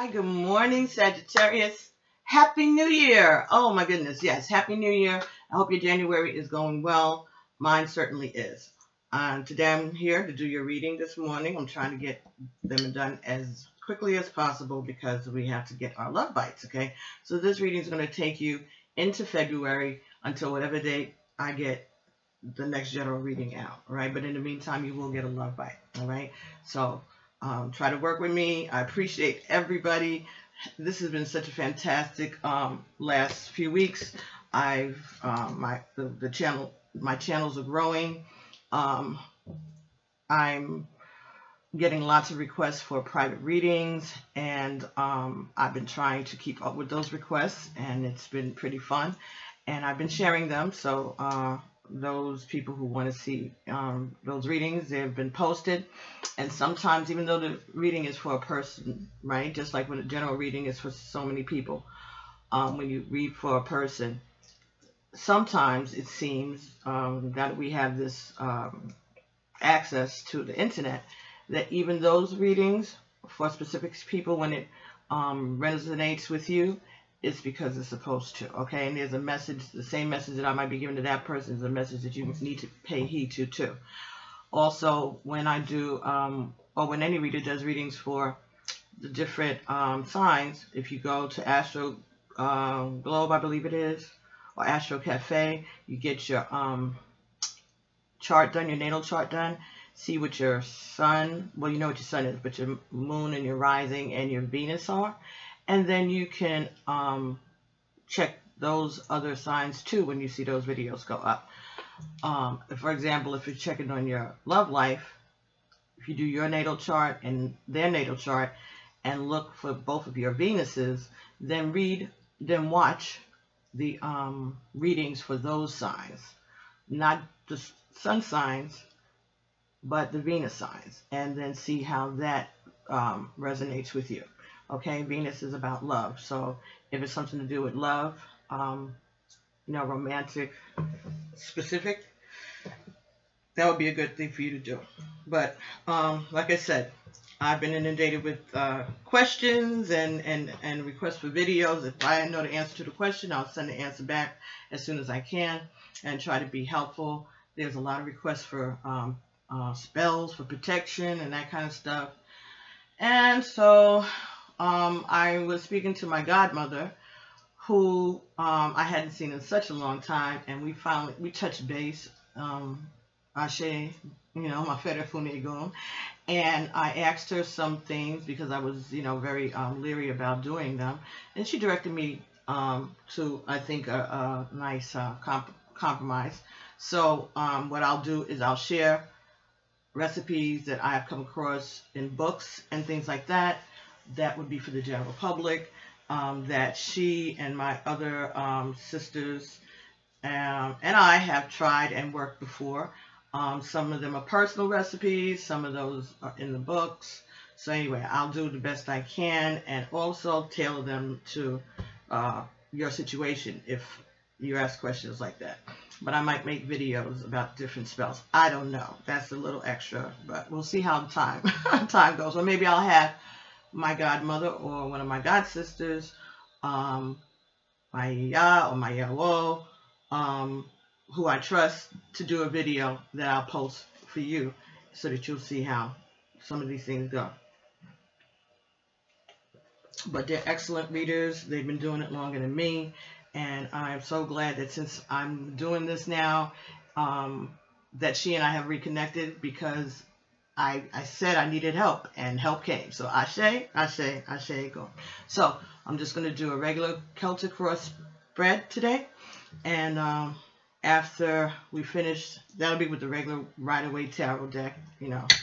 Hi, good morning, Sagittarius. Happy New Year. Oh my goodness, yes, Happy New Year. I hope your January is going well. Mine certainly is. Today I'm here to do your reading this morning. I'm trying to get them done as quickly as possible because we have to get our love bites, okay? So this reading is going to take you into February until whatever date I get the next general reading out, all right? But in the meantime, you will get a love bite, all right? So try to work with me. I appreciate everybody. This has been such a fantastic last few weeks. My channels are growing. I'm getting lots of requests for private readings, and I've been trying to keep up with those requests, and it's been pretty fun. And I've been sharing them, so those people who want to see those readings, they've been posted. And sometimes, even though the reading is for a person, right, just like when a general reading is for so many people, when you read for a person, sometimes it seems that we have this access to the internet, that even those readings for specific people, when it resonates with you, it's because it's supposed to, okay? And there's a message, the same message that I might be giving to that person is a message that you need to pay heed to too. Also, when I do, or when any reader does readings for the different signs, if you go to Astro Globe, I believe it is, or Astro Cafe, you get your chart done, your natal chart done, see what your sun, well, you know what your sun is, but your moon and your rising and your Venus are. And then you can check those other signs too when you see those videos go up. For example, if you're checking on your love life, if you do your natal chart and their natal chart and look for both of your Venuses, then watch the readings for those signs. Not the sun signs, but the Venus signs, and then see how that resonates with you. Okay, Venus is about love. So if it's something to do with love, romantic, specific, that would be a good thing for you to do. But like I said, I've been inundated with questions and requests for videos. If I know the answer to the question, I'll send the answer back as soon as I can and try to be helpful. There's a lot of requests for spells, for protection, and that kind of stuff. And so I was speaking to my godmother, who I hadn't seen in such a long time, and we touched base, Ashe, my Feder Funegon, and I asked her some things because I was, very leery about doing them, and she directed me to, I think, a nice compromise. So what I'll do is I'll share recipes that I have come across in books and things like that. That would be for the general public, that she and my other sisters and I have tried and worked before. Some of them are personal recipes, some of those are in the books. So anyway, I'll do the best I can and also tailor them to your situation if you ask questions like that. But I might make videos about different spells. I don't know. That's a little extra, but we'll see how the time goes. Or maybe I'll have my godmother or one of my god sisters, my ya or my yawo, who I trust, to do a video that I'll post for you so that you'll see how some of these things go. But they're excellent readers. They've been doing it longer than me, and I'm so glad that since I'm doing this now, that she and I have reconnected, because I said I needed help, and help came. So Ashe, Ashe, Ashe, go. So I'm just going to do a regular Celtic cross spread today. And after we finish, that'll be with the regular Rider-Waite Tarot deck,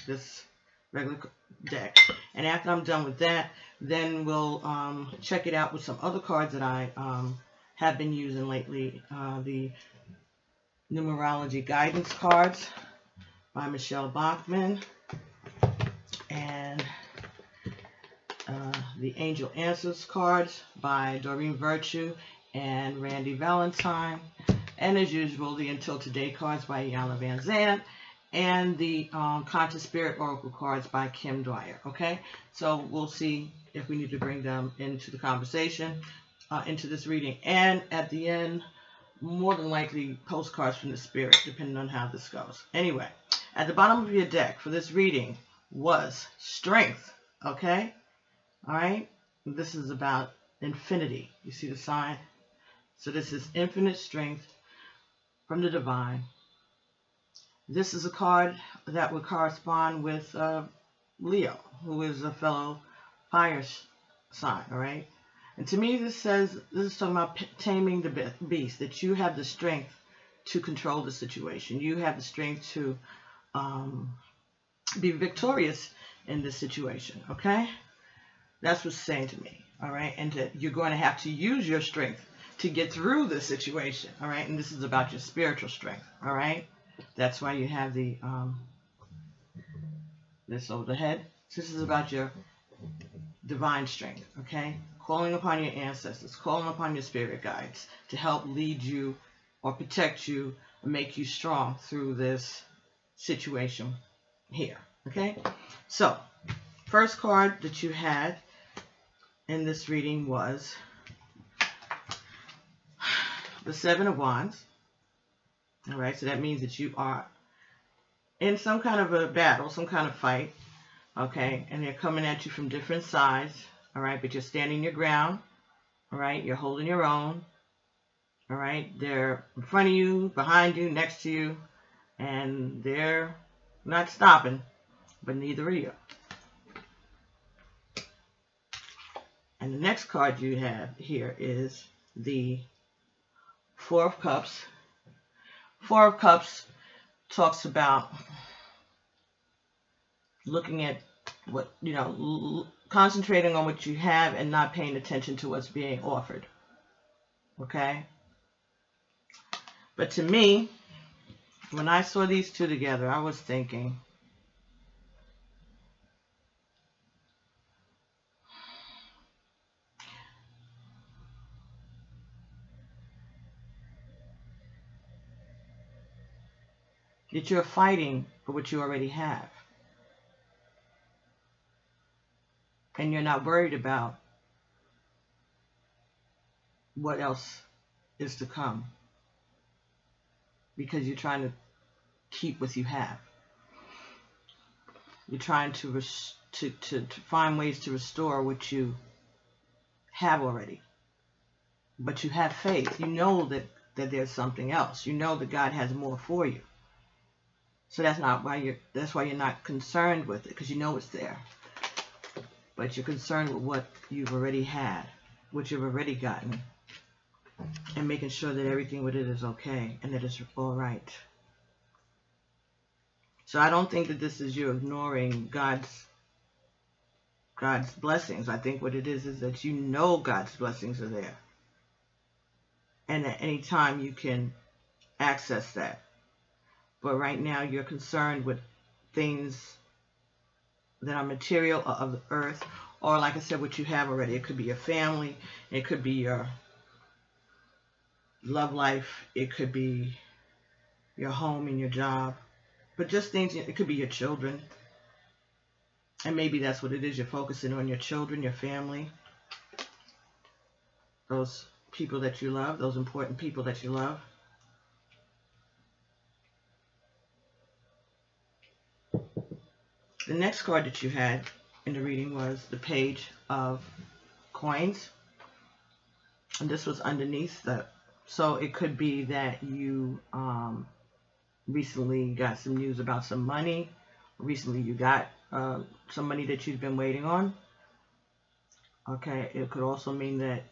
this regular deck. And after I'm done with that, then we'll check it out with some other cards that I have been using lately. The Numerology Guidance cards by Michelle Bachman, and the Angel Answers cards by Doreen Virtue and Randy Valentine, and as usual, the Until Today cards by Yana Van Zandt, and the Conscious Spirit Oracle cards by Kim Dwyer. Okay, so we'll see if we need to bring them into the conversation, into this reading. And at the end, more than likely, postcards from the spirit, depending on how this goes. Anyway, at the bottom of your deck for this reading was strength. Okay? All right? This is about infinity. You see the sign? So this is infinite strength from the divine. This is a card that would correspond with Leo, who is a fellow fire sign, all right? And to me, this is talking about taming the beast, that you have the strength to control the situation. You have the strength to be victorious in this situation, okay? That's what's saying to me, all right? And that you're going to have to use your strength to get through the situation, all right? And this is about your spiritual strength, all right? That's why you have the this over the head. This is about your divine strength, okay? Calling upon your ancestors, calling upon your spirit guides to help lead you or protect you and make you strong through this situation here, okay? So, first card that you had in this reading was the Seven of Wands. All right, so that means that you are in some kind of a battle, some kind of fight, okay? And they're coming at you from different sides, all right? But you're standing your ground, all right? You're holding your own, all right? They're in front of you, behind you, next to you, and they're not stopping, but neither are you. And the next card you have here is the Four of Cups. Four of Cups talks about looking at what, you know, concentrating on what you have and not paying attention to what's being offered. Okay? But to me, when I saw these two together, I was thinking, that you're fighting for what you already have. And you're not worried about what else is to come, because you're trying to keep what you have. You're trying to find ways to restore what you have already. But you have faith. You know that there's something else. You know that God has more for you. So that's why you're not concerned with it, because you know it's there. But you're concerned with what you've already had, what you've already gotten, and making sure that everything with it is okay and that it's all right. So I don't think that this is you ignoring God's blessings. I think what it is that you know God's blessings are there, and at any time you can access that. But right now you're concerned with things that are material or of the earth, or like I said, what you have already. It could be your family, it could be your love life, it could be your home and your job, but just things, it could be your children. And maybe that's what it is. You're focusing on your children, your family, those people that you love, those important people that you love. The next card that you had in the reading was the Page of Coins. And this was underneath the, so it could be that you recently got some news about some money. Recently you got some money that you've been waiting on. Okay, it could also mean that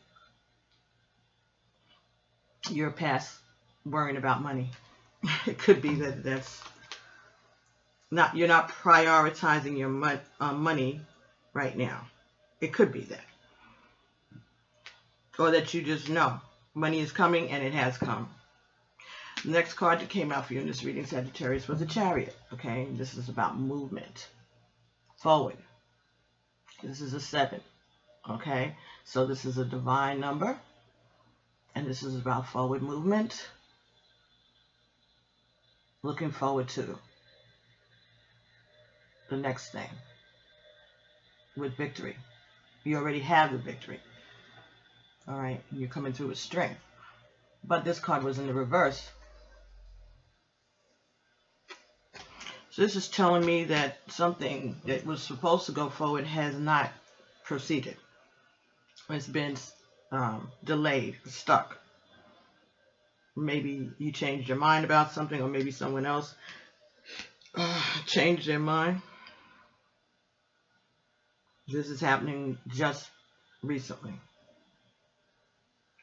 you're past worrying about money. It could be that you're not prioritizing your money right now. It could be that. Or that you just know money is coming and it has come. The next card that came out for you in this reading, Sagittarius, was the Chariot. Okay, this is about movement forward. This is a 7. Okay, so this is a divine number, and this is about forward movement. Looking forward to the next thing with victory. You already have the victory. All right, you're coming through with strength. But this card was in the reverse. So this is telling me that something that was supposed to go forward has not proceeded. It's been delayed, stuck. Maybe you changed your mind about something, or maybe someone else changed their mind. This is happening just recently,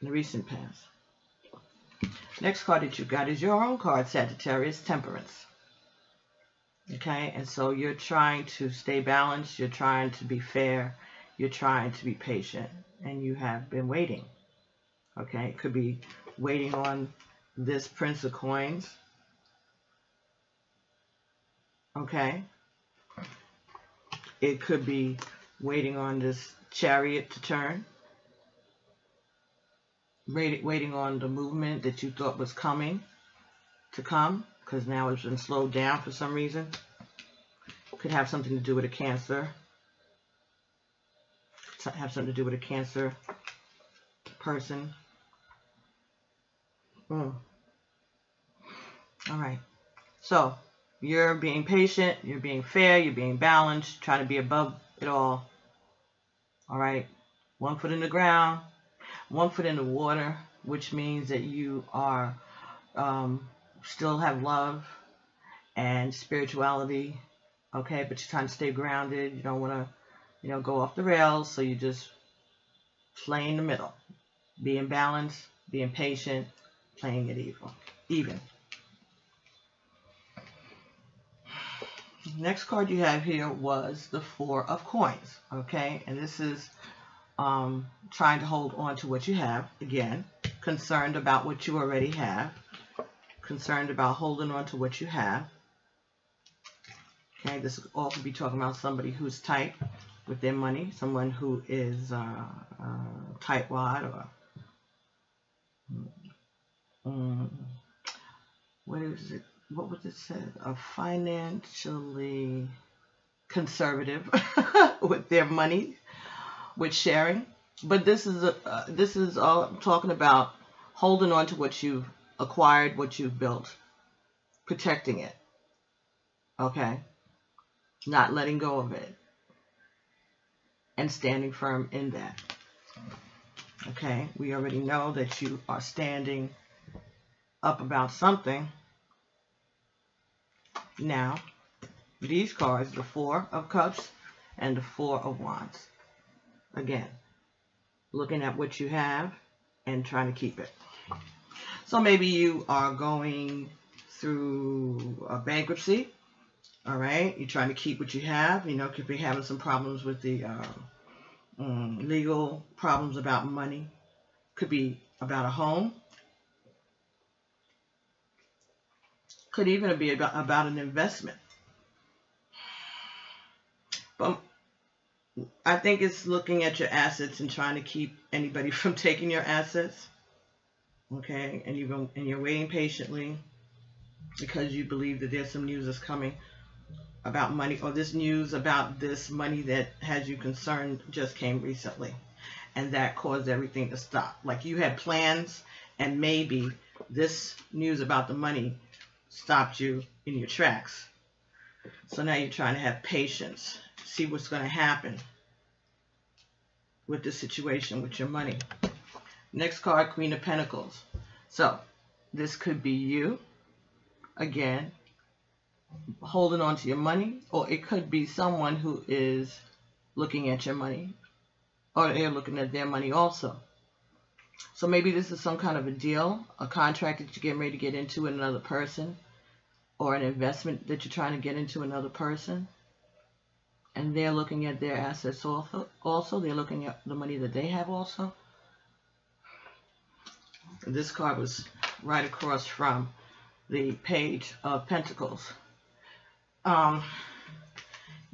in the recent past. Next card that you got is your own card, Sagittarius, Temperance. Okay, and so you're trying to stay balanced, you're trying to be fair, you're trying to be patient, and you have been waiting. Okay, it could be waiting on this Prince of Coins. Okay, it could be waiting on this Chariot to turn. Waiting on the movement that you thought was coming to come, because now it's been slowed down for some reason. Could have something to do with a Cancer. Have something to do with a Cancer person. All right. So you're being patient, you're being fair, you're being balanced, trying to be above it all. All right. 1 foot in the ground, 1 foot in the water, which means that you are still have love and spirituality, okay, but you're trying to stay grounded. You don't want to, go off the rails, so you just play in the middle, being balanced, being patient, playing it even. Next card you have here was the 4 of Coins, okay, and this is trying to hold on to what you have. Again, concerned about what you already have, concerned about holding on to what you have. Okay, this all could be talking about somebody who's tight with their money, someone who is tightwad, or what is it? What was it said? Financially conservative with their money, with sharing. But this is all talking about holding on to what you've acquired, what you've built, protecting it. Okay, not letting go of it, and standing firm in that. Okay, we already know that you are standing up about something. Now, these cards, the 4 of Cups and the 4 of Wands. Again, looking at what you have and trying to keep it. So maybe you are going through a bankruptcy. All right, you're trying to keep what you have. Could be having some problems with the legal problems about money. Could be about a home. Could even be about an investment. But I think it's looking at your assets and trying to keep anybody from taking your assets. Okay, and you're waiting patiently because you believe that there's some news that's coming about money, or this news about this money that has you concerned just came recently, and that caused everything to stop. Like you had plans, and maybe this news about the money stopped you in your tracks. So now you're trying to have patience, see what's going to happen with the situation with your money. Next card, Queen of Pentacles. So this could be you, again, holding on to your money, or it could be someone who is looking at your money, or they're looking at their money also. So maybe this is some kind of a deal, a contract that you're getting ready to get into with another person, or an investment that you're trying to get into another person, and they're looking at their assets also. They're looking at the money that they have also. This card was right across from the Page of Pentacles.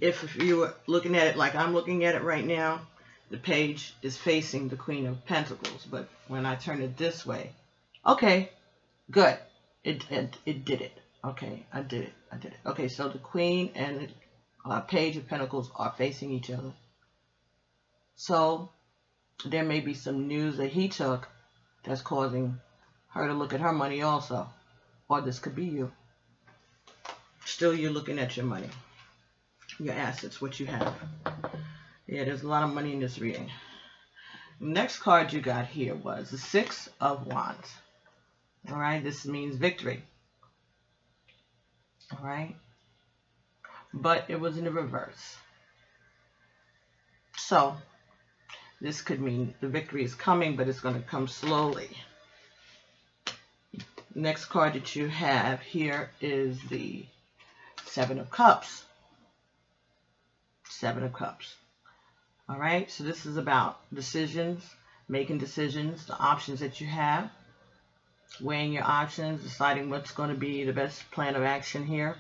If you were looking at it like I'm looking at it right now, the page is facing the Queen of Pentacles. But when I turn it this way, okay, good. It did it. Okay, I did it. Okay, so the Queen and the Page of Pentacles are facing each other. So there may be some news that he took that's causing her to look at her money also. Or this could be you. Still, you're looking at your money, your assets, what you have. Yeah, there's a lot of money in this reading. Next card you got here was the Six of Wands. All right, this means victory. All right, but it was in the reverse. So this could mean the victory is coming, but it's going to come slowly. Next card that you have here is the Seven of Cups. Seven of Cups. All right, so this is about decisions, making decisions, the options that you have, weighing your options, deciding what's going to be the best plan of action here.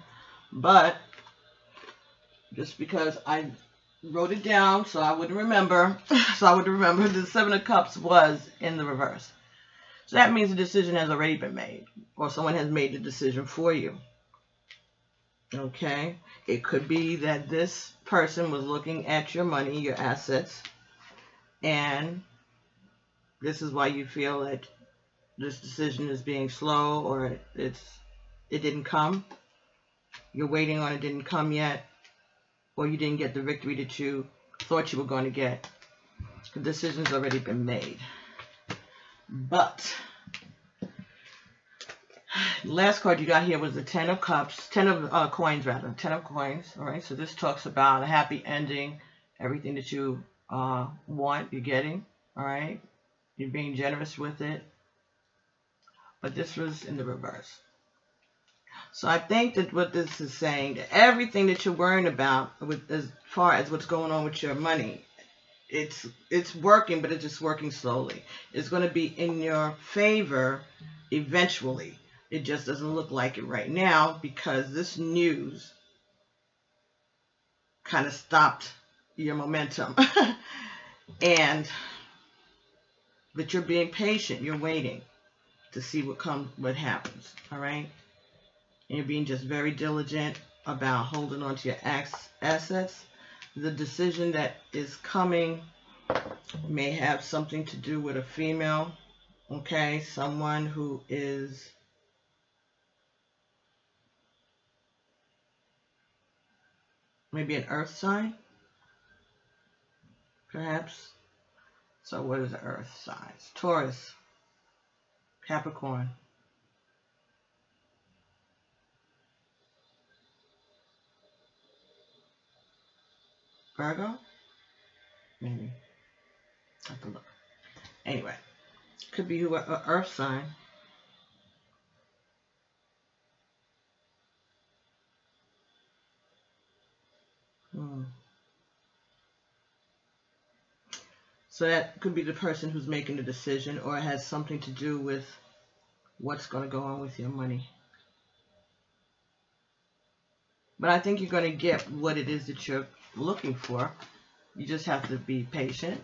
But just because I wrote it down so I wouldn't remember, the Seven of Cups was in the reverse. So that means the decision has already been made, or someone has made the decision for you. Okay, it could be that this person was looking at your money, your assets, and this is why you feel that this decision is being slow, or it didn't come. You're waiting on it, didn't come yet, or you didn't get the victory that you thought you were going to get. The decision's already been made. But last card you got here was the Ten of Cups, Ten of Coins rather, Ten of Coins. All right, so this talks about a happy ending, everything that you want, you're getting. All right, you're being generous with it. But this was in the reverse. So I think that what this is saying, that everything that you're worrying about, as far as what's going on with your money, it's working, but it's just working slowly. It's going to be in your favor eventually. It just doesn't look like it right now because this news kind of stopped your momentum. But you're being patient. You're waiting to see what happens. All right. And you're being just very diligent about holding on to your assets. The decision that is coming may have something to do with a female. Okay. Someone who is maybe an earth sign, perhaps. So what is the earth signs? Taurus, Capricorn, Virgo, maybe. Have to look. Anyway, could be an earth sign. So that could be the person who's making the decision, or it has something to do with what's going to go on with your money. But I think you're going to get what it is that you're looking for. You just have to be patient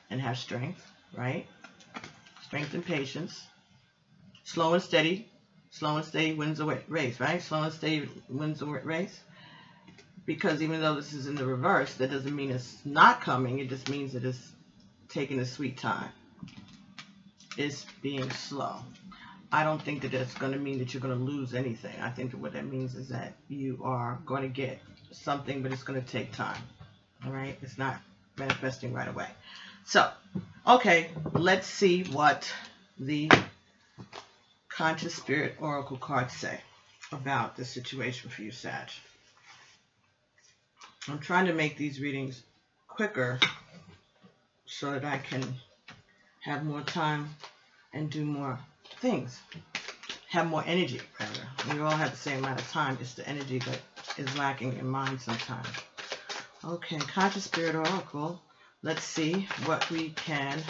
and have strength, right? Strength and patience. Slow and steady. Slow and steady wins the race, right? Slow and steady wins the race. Because even though this is in the reverse, that doesn't mean it's not coming. It just means that it's taking a sweet time. It's being slow. I don't think that that's going to mean that you're going to lose anything. I think that what that means is that you are going to get something, but it's going to take time. All right? It's not manifesting right away. So, okay, let's see what the Conscious Spirit Oracle cards say about the situation for you, Sag. I'm trying to make these readings quicker so that I can have more time and do more things. Have more energy, rather. We all have the same amount of time. It's the energy that is lacking in mine sometimes. Okay, Conscious Spirit Oracle. Let's see what we can,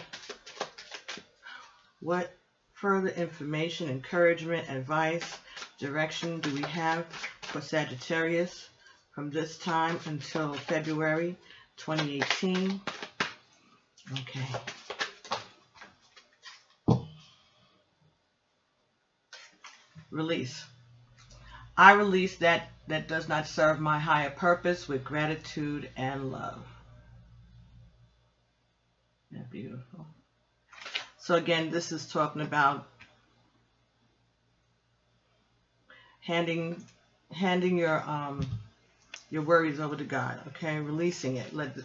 what further information, encouragement, advice, direction do we have for Sagittarius from this time until February 2018. Okay. Release. I release that does not serve my higher purpose with gratitude and love. beautiful. So again, this is talking about handing your worries over to God. Okay, releasing it. Let the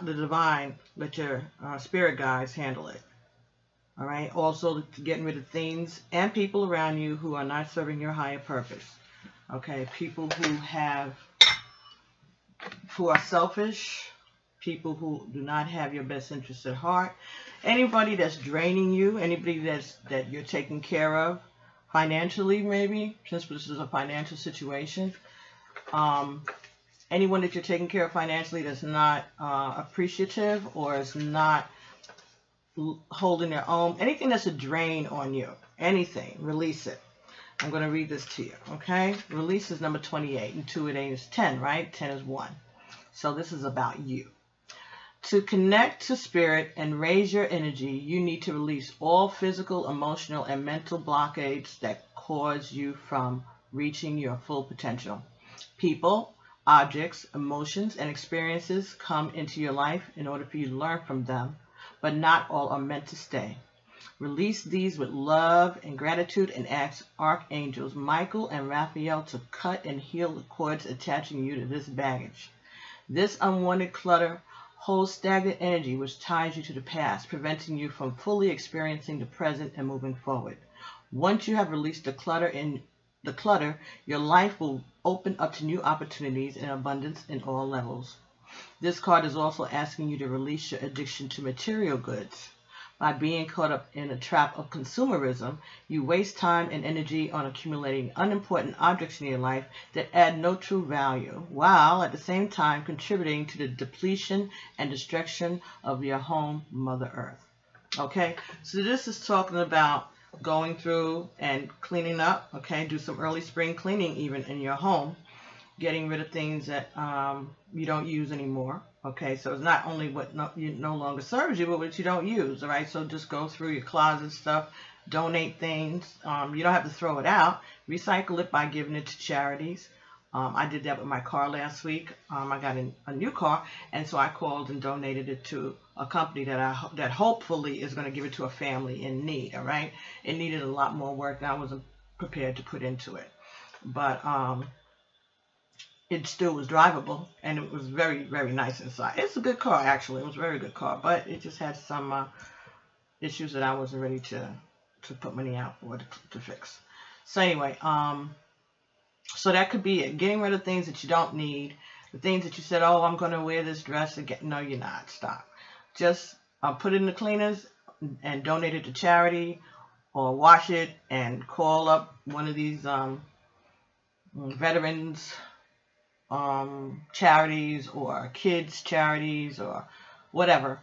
divine, let your spirit guides handle it. All right. Also, getting rid of things and people around you who are not serving your higher purpose. Okay, people who are selfish, people who do not have your best interests at heart, anybody that's draining you, anybody that you're taking care of financially, maybe, since this is a financial situation. Anyone that you're taking care of financially that's not appreciative or is not holding their own, anything that's a drain on you, anything, release it. I'm going to read this to you, okay? Release is number 28, and 2 and 8 is 10, right? 10 is 1. So this is about you. To connect to spirit and raise your energy, you need to release all physical, emotional, and mental blockades that cause you from reaching your full potential. People, objects, emotions, and experiences come into your life in order for you to learn from them, but not all are meant to stay. Release these with love and gratitude and ask archangels Michael and Raphael to cut and heal the cords attaching you to this baggage. This unwanted clutter holds stagnant energy which ties you to the past, preventing you from fully experiencing the present and moving forward. Once you have released the clutter, your life will open up to new opportunities and abundance in all levels. This card is also asking you to release your addiction to material goods. By being caught up in a trap of consumerism, you waste time and energy on accumulating unimportant objects in your life that add no true value, while at the same time contributing to the depletion and destruction of your home, Mother Earth. Okay, so this is talking about going through and cleaning up, okay, do some early spring cleaning even in your home, getting rid of things that you don't use anymore. Okay, so it's not only what no longer serves you, but what you don't use, all right? So just go through your closet stuff, donate things. You don't have to throw it out. Recycle it by giving it to charities. I did that with my car last week. I got a new car, and so I called and donated it to a company that hopefully is going to give it to a family in need, all right? It needed a lot more work than I wasn't prepared to put into it. But it still was drivable, and it was very, very nice inside. It's a good car, actually. It was a very good car, but it just had some issues that I wasn't ready to put money out for to fix. So anyway, so that could be it. Getting rid of things that you don't need. The things that you said, oh, I'm going to wear this dress again. No, you're not. Stop. Just put it in the cleaners and donate it to charity, or wash it and call up one of these veterans charities or kids charities or whatever,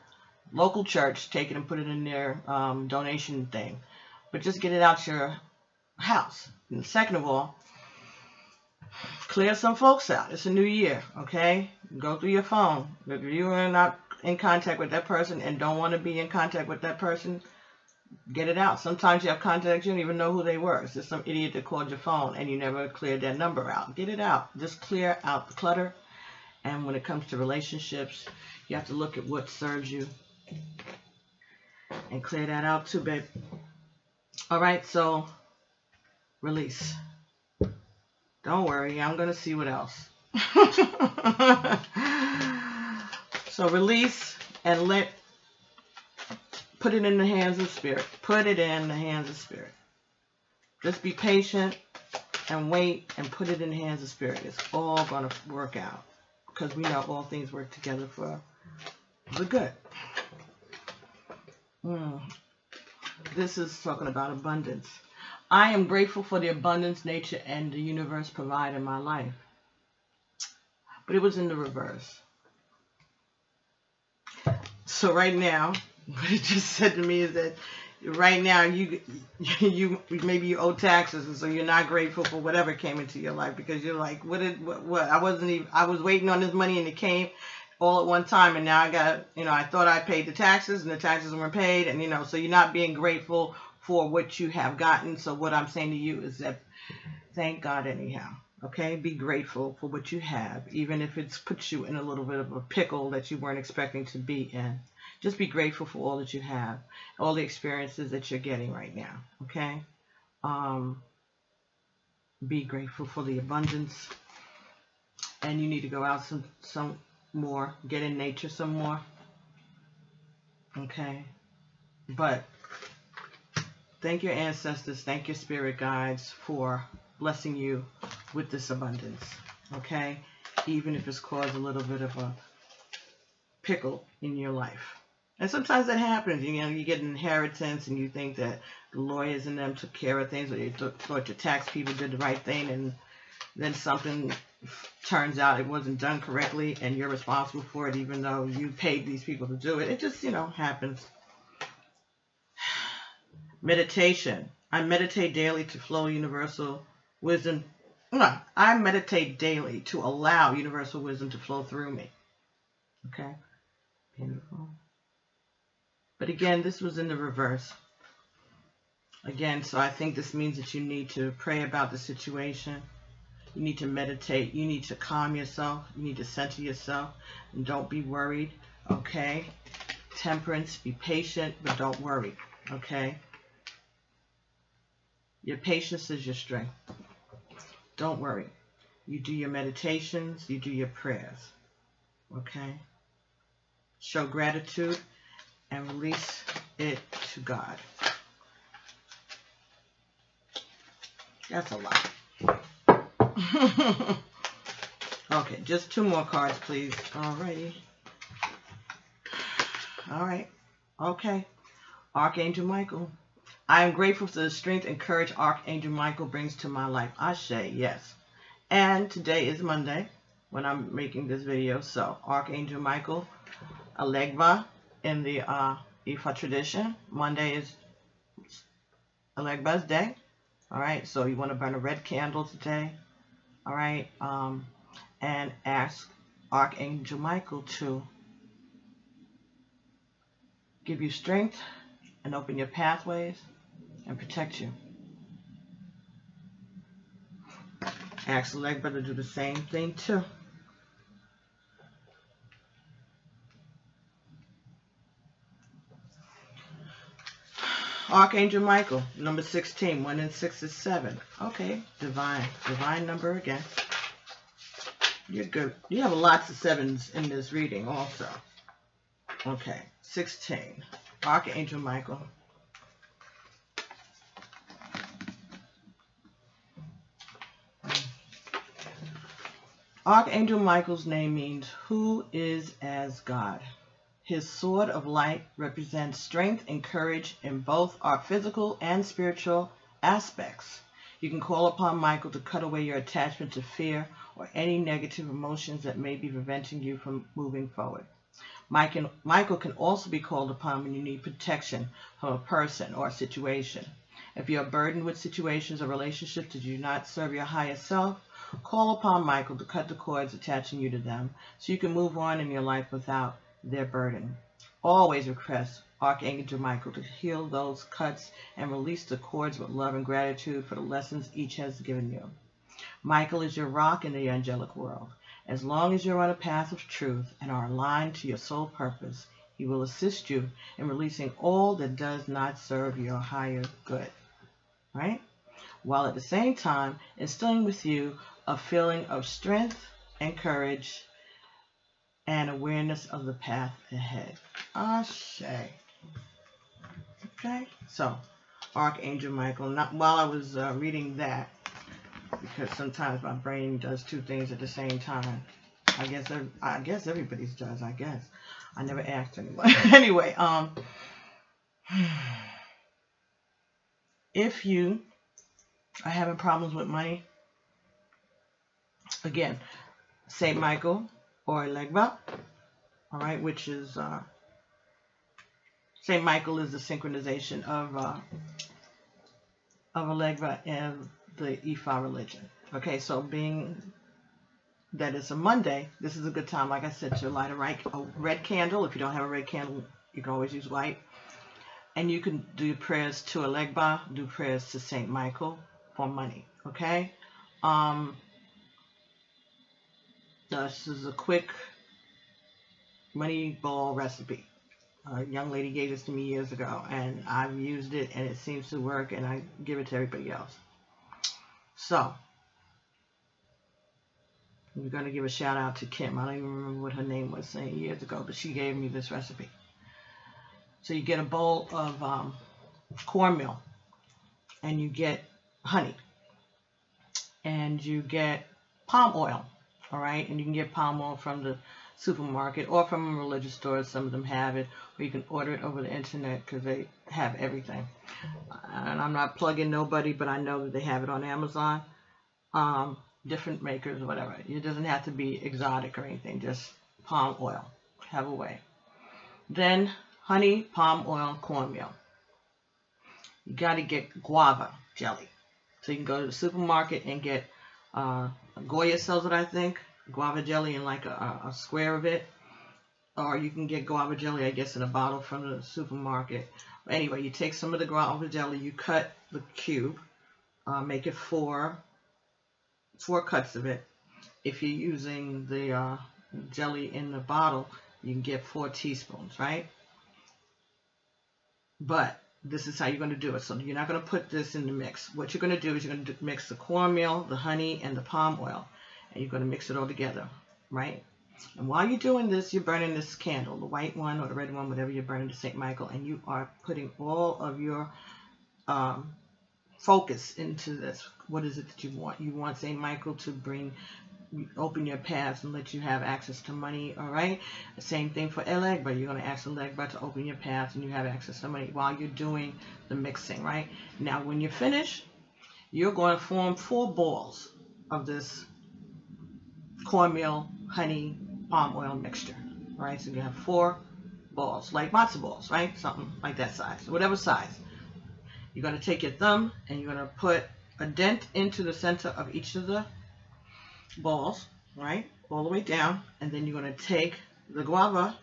local church, take it and put it in their donation thing, but just get it out your house. And second of all, clear some folks out. It's a new year, okay? Go through your phone. If you are not in contact with that person and don't want to be in contact with that person, get it out. Sometimes you have contacts you don't even know who they were. It's just some idiot that called your phone and you never cleared that number out. Get it out. Just clear out the clutter. And when it comes to relationships, you have to look at what serves you and clear that out too, babe. All right, so release. Don't worry, I'm going to see what else. So release and put it in the hands of spirit. Put it in the hands of spirit. Just be patient and wait and put it in the hands of spirit. It's all going to work out because we know all things work together for the good. This is talking about abundance. I am grateful for the abundance nature and the universe provide in my life. But it was in the reverse. So right now, what it just said to me is that right now you maybe you owe taxes, and so you're not grateful for whatever came into your life because you're like, what I was waiting on this money and it came all at one time, and now I got, I thought I paid the taxes and the taxes weren't paid, and so you're not being grateful for what you have gotten. So what I'm saying to you is that thank God anyhow. Okay, be grateful for what you have, even if it's put you in a little bit of a pickle that you weren't expecting to be in. Just be grateful for all that you have, all the experiences that you're getting right now. Okay, um, be grateful for the abundance, and you need to go out some more, get in nature some more. Okay, but thank your ancestors, thank your spirit guides for blessing you with this abundance. Okay, even if it's caused a little bit of a pickle in your life. And sometimes that happens. You know, you get an inheritance and you think that the lawyers and them took care of things, or you thought your tax people did the right thing, and then something turns out it wasn't done correctly and you're responsible for it, even though you paid these people to do it. It just, happens. Meditation. I meditate daily to flow universal wisdom. No, I meditate daily to allow universal wisdom to flow through me. Okay? Beautiful. But again, this was in the reverse. Again, so I think this means that you need to pray about the situation. You need to meditate. You need to calm yourself. You need to center yourself. And don't be worried. Okay? Temperance. Be patient, but don't worry. Okay? Your patience is your strength. Don't worry. You do your meditations. You do your prayers. Okay? Show gratitude and release it to God. That's a lot. Okay, just 2 more cards, please. Alrighty. Alright. Okay. Archangel Michael. I am grateful for the strength and courage Archangel Michael brings to my life. Ashe, yes. And today is Monday when I'm making this video. So, Archangel Michael, Alegba in the Ifa tradition. Monday is Alegba's day. Alright, so you want to burn a red candle today. Alright, and ask Archangel Michael to give you strength and open your pathways and protect you. Ask Alegba to do the same thing too. Archangel Michael, number 16. 1 and 6 is 7. Okay, divine number again. You're good. You have lots of 7s in this reading also. Okay, 16. Archangel Michael. Archangel Michael's name means who is as God. His sword of light represents strength and courage in both our physical and spiritual aspects. You can call upon Michael to cut away your attachment to fear or any negative emotions that may be preventing you from moving forward. Michael can also be called upon when you need protection from a person or a situation. If you are burdened with situations or relationships that do not serve your higher self, call upon Michael to cut the cords attaching you to them so you can move on in your life without their burden. Always request Archangel Michael to heal those cuts and release the cords with love and gratitude for the lessons each has given you. Michael is your rock in the angelic world. As long as you're on a path of truth and are aligned to your soul purpose, he will assist you in releasing all that does not serve your higher good. Right? While at the same time instilling with you a feeling of strength and courage and awareness of the path ahead. Ashe. Okay, so Archangel Michael. While I was reading that, because sometimes my brain does 2 things at the same time. I guess everybody's does. I guess I never asked anyone. Anyway, if you are having problems with money, again, Saint Michael or Alegba, all right, which is Saint Michael is the synchronization of Alegba and the Ifa religion. Okay, so being that it's a Monday, this is a good time, like I said, to light a red candle. If you don't have a red candle, you can always use white. And you can do prayers to Alegba, do prayers to Saint Michael for money. Okay. This is a quick money ball recipe. A young lady gave this to me years ago, and I've used it, and it seems to work, and I give it to everybody else. So, we're going to give a shout out to Kim. I don't even remember what her name was saying years ago, but she gave me this recipe. So you get a bowl of cornmeal, and you get honey, and you get palm oil, all right? And you can get palm oil from the supermarket or from religious stores. Some of them have it, or you can order it over the internet because they have everything. And I'm not plugging nobody, but I know that they have it on Amazon. Different makers or whatever. It doesn't have to be exotic or anything, just palm oil. Have a way. Then honey, palm oil, cornmeal. You got to get guava jelly. So you can go to the supermarket and get Goya sells it, I think, guava jelly in like a square of it. Or you can get guava jelly, I guess, in a bottle from the supermarket. Anyway, you take some of the guava jelly, you cut the cube, make it four cuts of it. If you're using the jelly in the bottle, you can get 4 teaspoons, right? But this is how you're going to do it. So you're not going to put this in the mix. What you're going to do is you're going to mix the cornmeal, the honey, and the palm oil. And you're going to mix it all together, right? And while you're doing this, you're burning this candle, the white one or the red one, whatever you're burning to St. Michael. And you are putting all of your focus into this. What is it that you want? You want St. Michael to open your paths and let you have access to money, all right? The same thing for Elegba. You're going to ask Elegba to open your paths and you have access to money while you're doing the mixing, right? Now, when you're finished, you're going to form 4 balls of this cornmeal, honey, palm oil mixture, all right? So you have 4 balls, like matzo balls, right? Something like that size, whatever size. You're going to take your thumb and you're going to put a dent into the center of each of the balls, right, all the way down, and then you're going to take the guava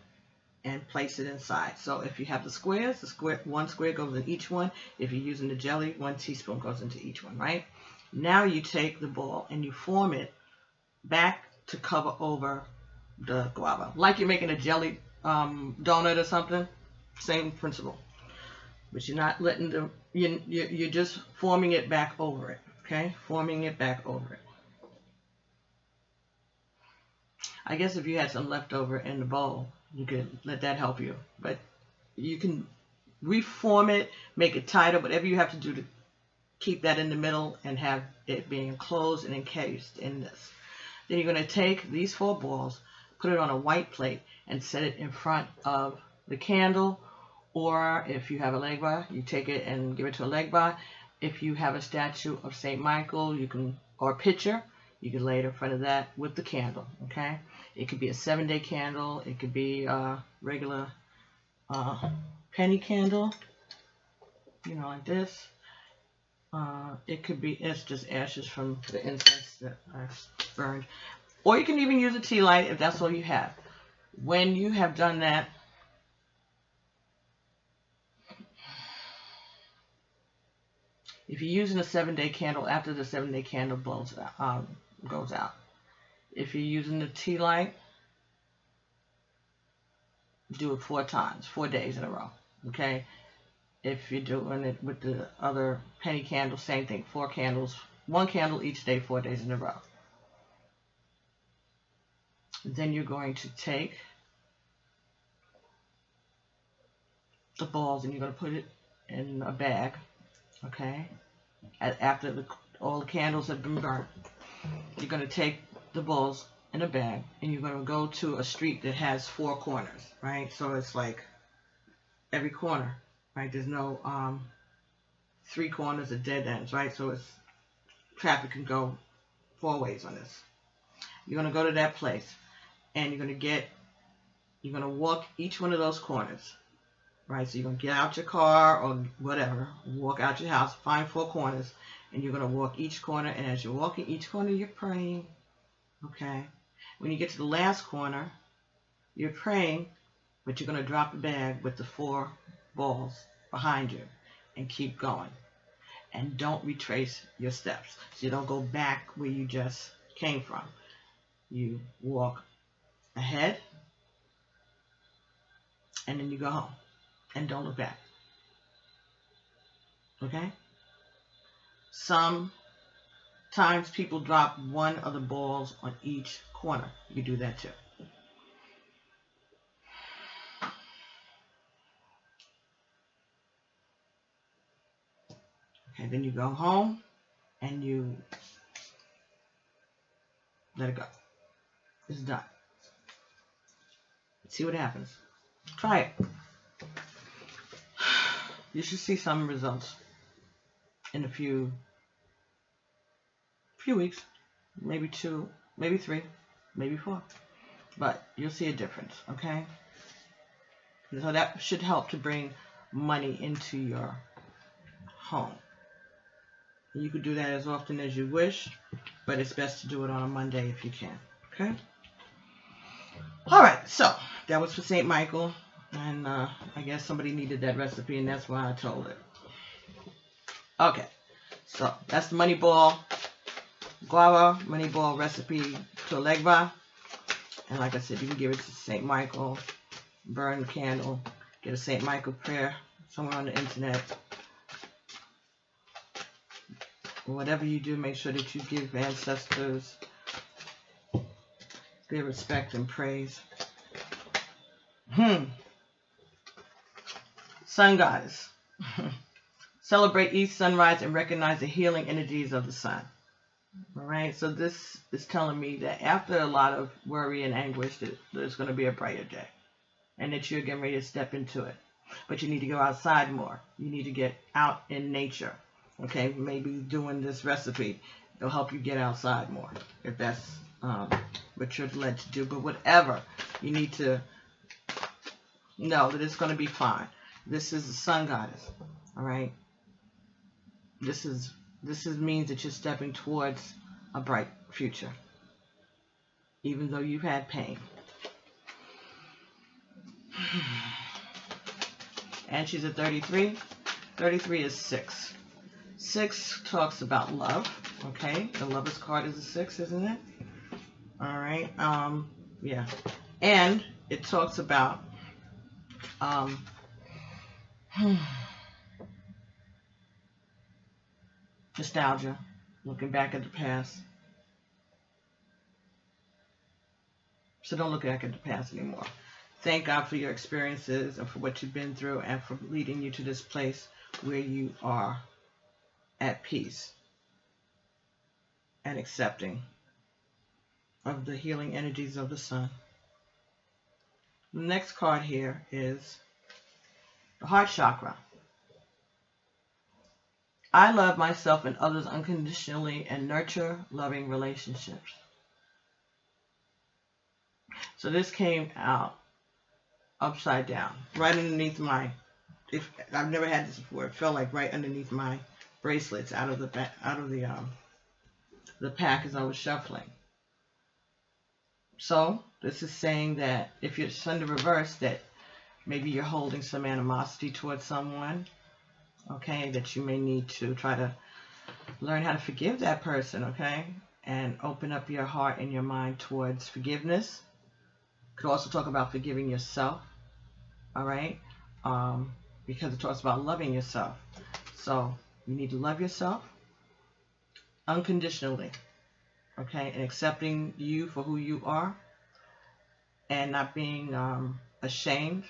and place it inside. So if you have the squares, one square goes in each one. If you're using the jelly, 1 teaspoon goes into each one, right? Now you take the ball and you form it back to cover over the guava, like you're making a jelly donut or something. Same principle, but you're not letting you're just forming it back over it, okay? Forming it back over it. I guess if you had some left over in the bowl, you could let that help you. But you can reform it, make it tighter, whatever you have to do to keep that in the middle and have it being enclosed and encased in this. Then you're going to take these 4 balls, put it on a white plate, and set it in front of the candle. Or if you have a legba, you take it and give it to a legba. If you have a statue of St. Michael, or a picture, you can lay it in front of that with the candle, okay? It could be a 7-day candle. It could be a regular penny candle, like this. It's just ashes from the incense that I burned. Or you can even use a tea light if that's all you have. When you have done that, if you're using a 7-day candle, after the 7-day candle goes out. If you're using the tea light, do it 4 times, 4 days in a row, okay? If you're doing it with the other penny candle, same thing, 4 candles, 1 candle each day, 4 days in a row. Then you're going to take the balls and you're going to put it in a bag, okay? After all the candles have been burnt, you're going to take the balls in a bag and you're going to go to a street that has 4 corners, right? So it's like every corner, right? There's no 3 corners of dead ends, right? So traffic can go 4 ways on this. You're going to go to that place and you're going to walk each one of those corners, right? So you're going to get out your car or whatever, walk out your house, find 4 corners, and you're going to walk each corner. And as you're walking each corner, you're praying, okay? When you get to the last corner, you're praying, but you're going to drop the bag with the 4 balls behind you and keep going. And don't retrace your steps. So you don't go back where you just came from. you walk ahead, and then you go home. And don't look back. Okay? Sometimes people drop one of the balls on each corner. You do that too. Okay, then you go home and you let it go. It's done. See what happens. Try it. You should see some results in a few weeks, maybe 2, maybe 3, maybe 4. But you'll see a difference, okay? So that should help to bring money into your home. You could do that as often as you wish, but it's best to do it on a Monday if you can, okay? All right, so that was for St. Michael, and I guess somebody needed that recipe, and that's why I told it. Okay, so that's the money ball, guava money ball recipe to Legba. And like I said, you can give it to St. Michael, burn the candle, get a St. Michael prayer somewhere on the internet. Whatever you do, make sure that you give ancestors their respect and praise. Sun goddess. Celebrate each sunrise and recognize the healing energies of the sun. All right, so this is telling me that after a lot of worry and anguish, that there's going to be a brighter day, and that you're getting ready to step into it. But you need to go outside more. You need to get out in nature. Okay, maybe doing this recipe will help you get outside more, if that's what you're led to do. But whatever, you need to know that it's going to be fine. This is the sun goddess. All right. This means that you're stepping towards a bright future, even though you've had pain. And she's at 33. 33 is 6. 6 talks about love. Okay, the Lover's card is a 6, isn't it? All right. Yeah, and it talks about nostalgia, looking back at the past. So don't look back at the past anymore. Thank God for your experiences and for what you've been through and for leading you to this place where you are at peace and accepting of the healing energies of the sun. The next card here is the heart chakra. I love myself and others unconditionally and nurture loving relationships. So this came out upside down, right underneath my, I've never had this before, it felt like right underneath my bracelets out of the pack as I was shuffling. So this is saying that if you're in the reverse, that maybe you're holding some animosity towards someone, okay, that you may need to try to learn how to forgive that person, okay, and open up your heart and your mind towards forgiveness. Could also talk about forgiving yourself, all right, because it talks about loving yourself. So you need to love yourself unconditionally, okay, and accepting you for who you are, and not being ashamed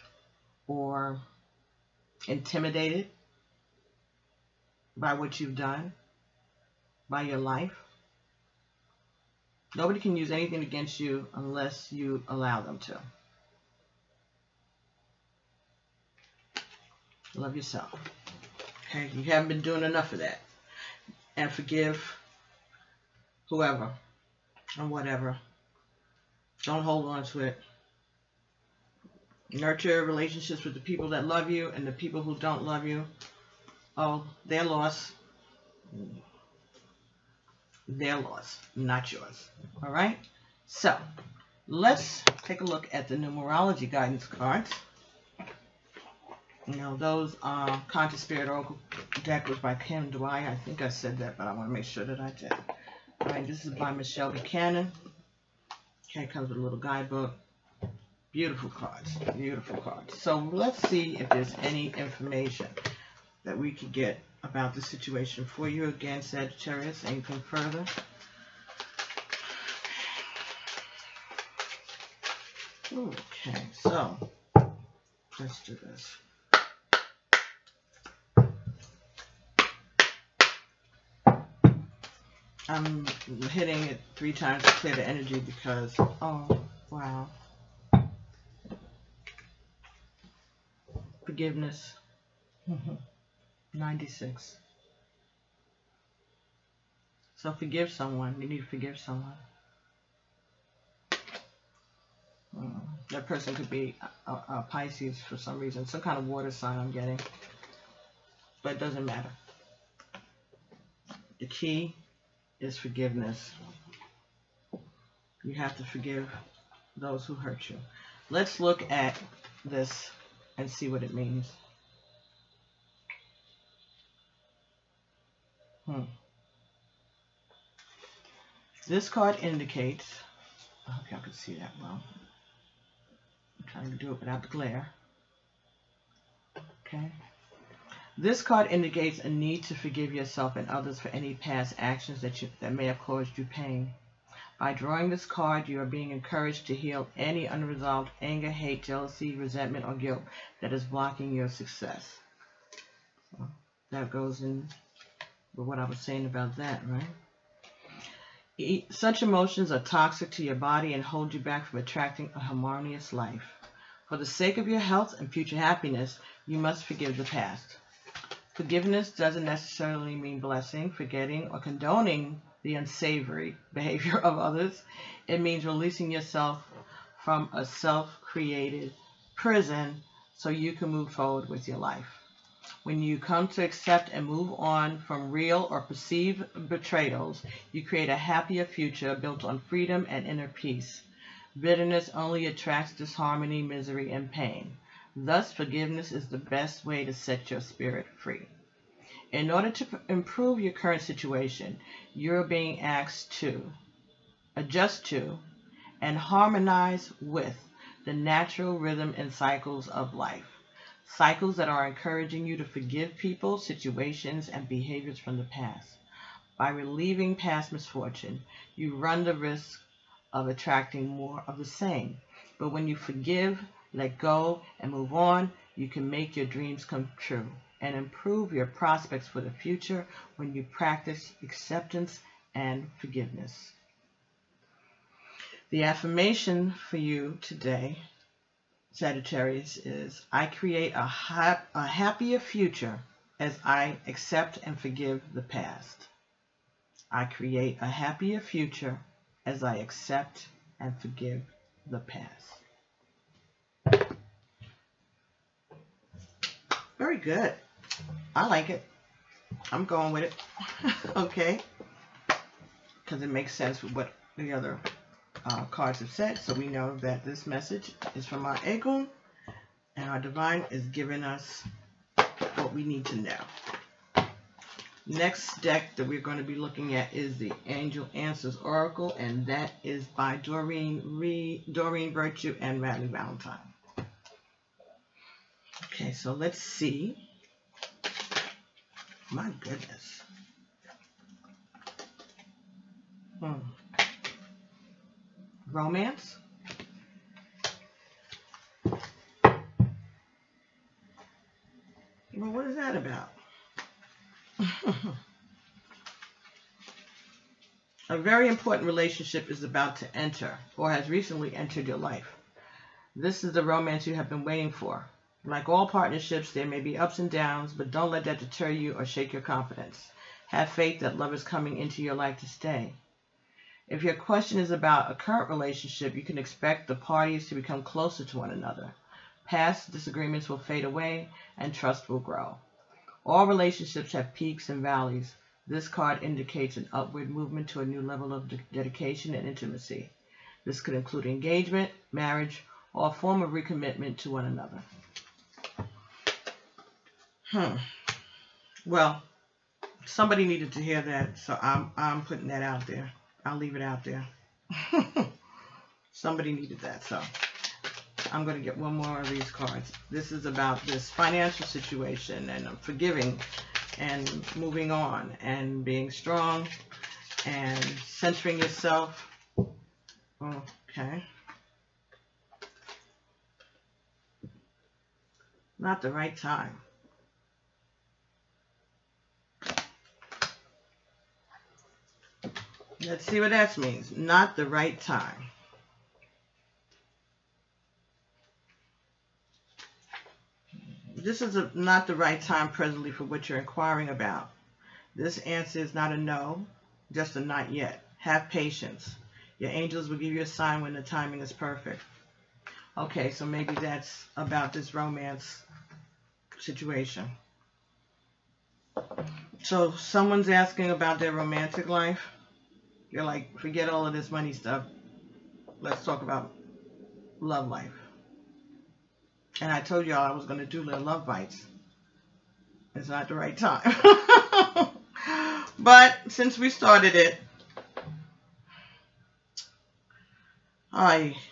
or intimidated by what you've done, by your life. Nobody can use anything against you unless you allow them to. Love yourself. Okay, you haven't been doing enough of that. And forgive whoever and whatever. Don't hold on to it. Nurture relationships with the people that love you, and the people who don't love you, oh, they're lost. Their loss, not yours. All right? So, let's take a look at the numerology guidance cards. You know, those Conscious Spirit Oracle deck was by Kim Dwyer. I think I said that, but I want to make sure that I did. All right, this is by Michelle Buchanan. Okay, comes with a little guidebook. Beautiful cards. Beautiful cards. So let's see if there's any information that we could get about the situation for you again, Sagittarius. Anything further? Okay, so let's do this. I'm hitting it 3 times to clear the energy because, oh, wow. Forgiveness. 96. So forgive someone. You need to forgive someone. That person could be a Pisces for some reason. Some kind of water sign I'm getting. But it doesn't matter. The key is forgiveness. You have to forgive those who hurt you. Let's look at this and see what it means. This card indicates, I hope y'all can see that well. I'm trying to do it without the glare. Okay. This card indicates a need to forgive yourself and others for any past actions that may have caused you pain. By drawing this card, you are being encouraged to heal any unresolved anger, hate, jealousy, resentment, or guilt that is blocking your success. So that goes in with what I was saying about that, right? Such emotions are toxic to your body and hold you back from attracting a harmonious life. For the sake of your health and future happiness, you must forgive the past. Forgiveness doesn't necessarily mean blessing, forgetting, or condoning the unsavory behavior of others. It means releasing yourself from a self-created prison so you can move forward with your life. When you come to accept and move on from real or perceived betrayals, you create a happier future built on freedom and inner peace. Bitterness only attracts disharmony, misery, and pain. Thus, forgiveness is the best way to set your spirit free. In order to improve your current situation, you're being asked to adjust to and harmonize with the natural rhythm and cycles of life. Cycles that are encouraging you to forgive people, situations, and behaviors from the past. By relieving past misfortune, you run the risk of attracting more of the same. But when you forgive, let go, and move on, you can make your dreams come true and improve your prospects for the future when you practice acceptance and forgiveness. The affirmation for you today, Sagittarius, is I create a happier future as I accept and forgive the past. I create a happier future as I accept and forgive the past. Very good. I like it. I'm going with it. Okay. Because it makes sense with what the other cards have said. So we know that this message is from our Egun, and our divine is giving us what we need to know. Next deck that we're going to be looking at is the Angel Answers Oracle, and that is by Doreen Virtue and Radley Valentine. Okay, so let's see. My goodness. Romance. Well, what is that about? A very important relationship is about to enter or has recently entered your life. This is the romance you have been waiting for. Like all partnerships, there may be ups and downs, but don't let that deter you or shake your confidence. Have faith that love is coming into your life to stay. If your question is about a current relationship, you can expect the parties to become closer to one another. Past disagreements will fade away and trust will grow. All relationships have peaks and valleys. This card indicates an upward movement to a new level of dedication and intimacy. This could include engagement, marriage, or a form of recommitment to one another. Well, somebody needed to hear that, so I'm putting that out there. I'll leave it out there. Somebody needed that, so I'm going to get one more of these cards. This is about this financial situation and forgiving and moving on and being strong and centering yourself. Okay. Not the right time. Let's see what that means. Not the right time. This is not the right time presently for what you're inquiring about. This answer is not a no, just a not yet. Have patience. Your angels will give you a sign when the timing is perfect. Okay, so maybe that's about this romance situation. So someone's asking about their romantic life. You're like, forget all of this money stuff. Let's talk about love life. And I told y'all I was going to do little love bites. It's not the right time. But since we started it,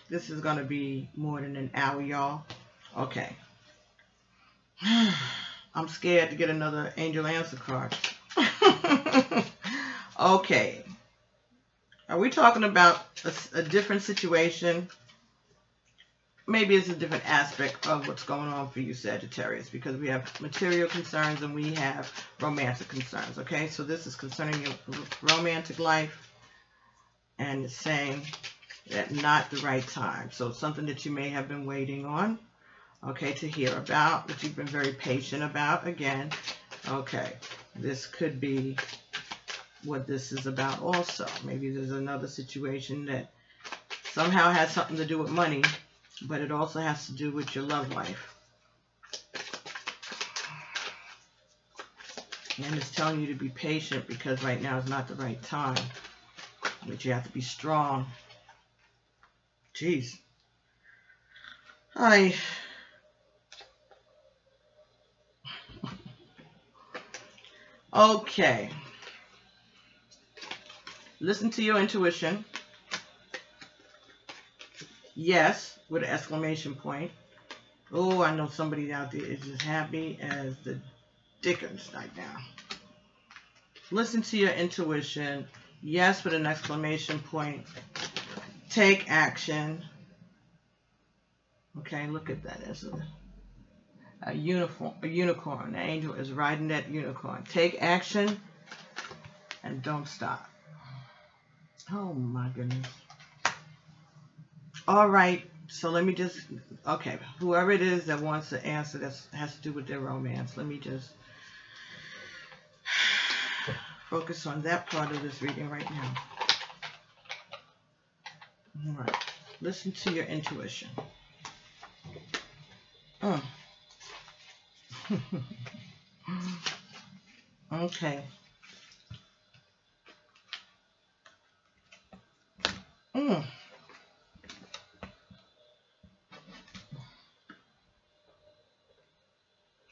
this is going to be more than an hour, y'all. Okay. I'm scared to get another angel answer card. Okay. Are we talking about a different situation? Maybe it's a different aspect of what's going on for you, Sagittarius, because we have material concerns and we have romantic concerns, okay? So this is concerning your romantic life, and it's saying that not the right time. So something that you may have been waiting on, okay, to hear about, that you've been very patient about, again. Okay, this could be what this is about also. Maybe there's another situation that somehow has something to do with money, but it also has to do with your love life. And it's telling you to be patient because right now is not the right time. But you have to be strong. Jeez. Okay. Listen to your intuition. Yes, with an exclamation point. Oh, I know somebody out there is just happy as the dickens right now. Listen to your intuition. Yes, with an exclamation point. Take action. Okay, look at that. It's a unicorn. The angel is riding that unicorn. Take action and don't stop. Oh my goodness. All right, so let me just, okay, whoever it is that wants to answer that has to do with their romance, let me just focus on that part of this reading right now. All right, listen to your intuition. Okay.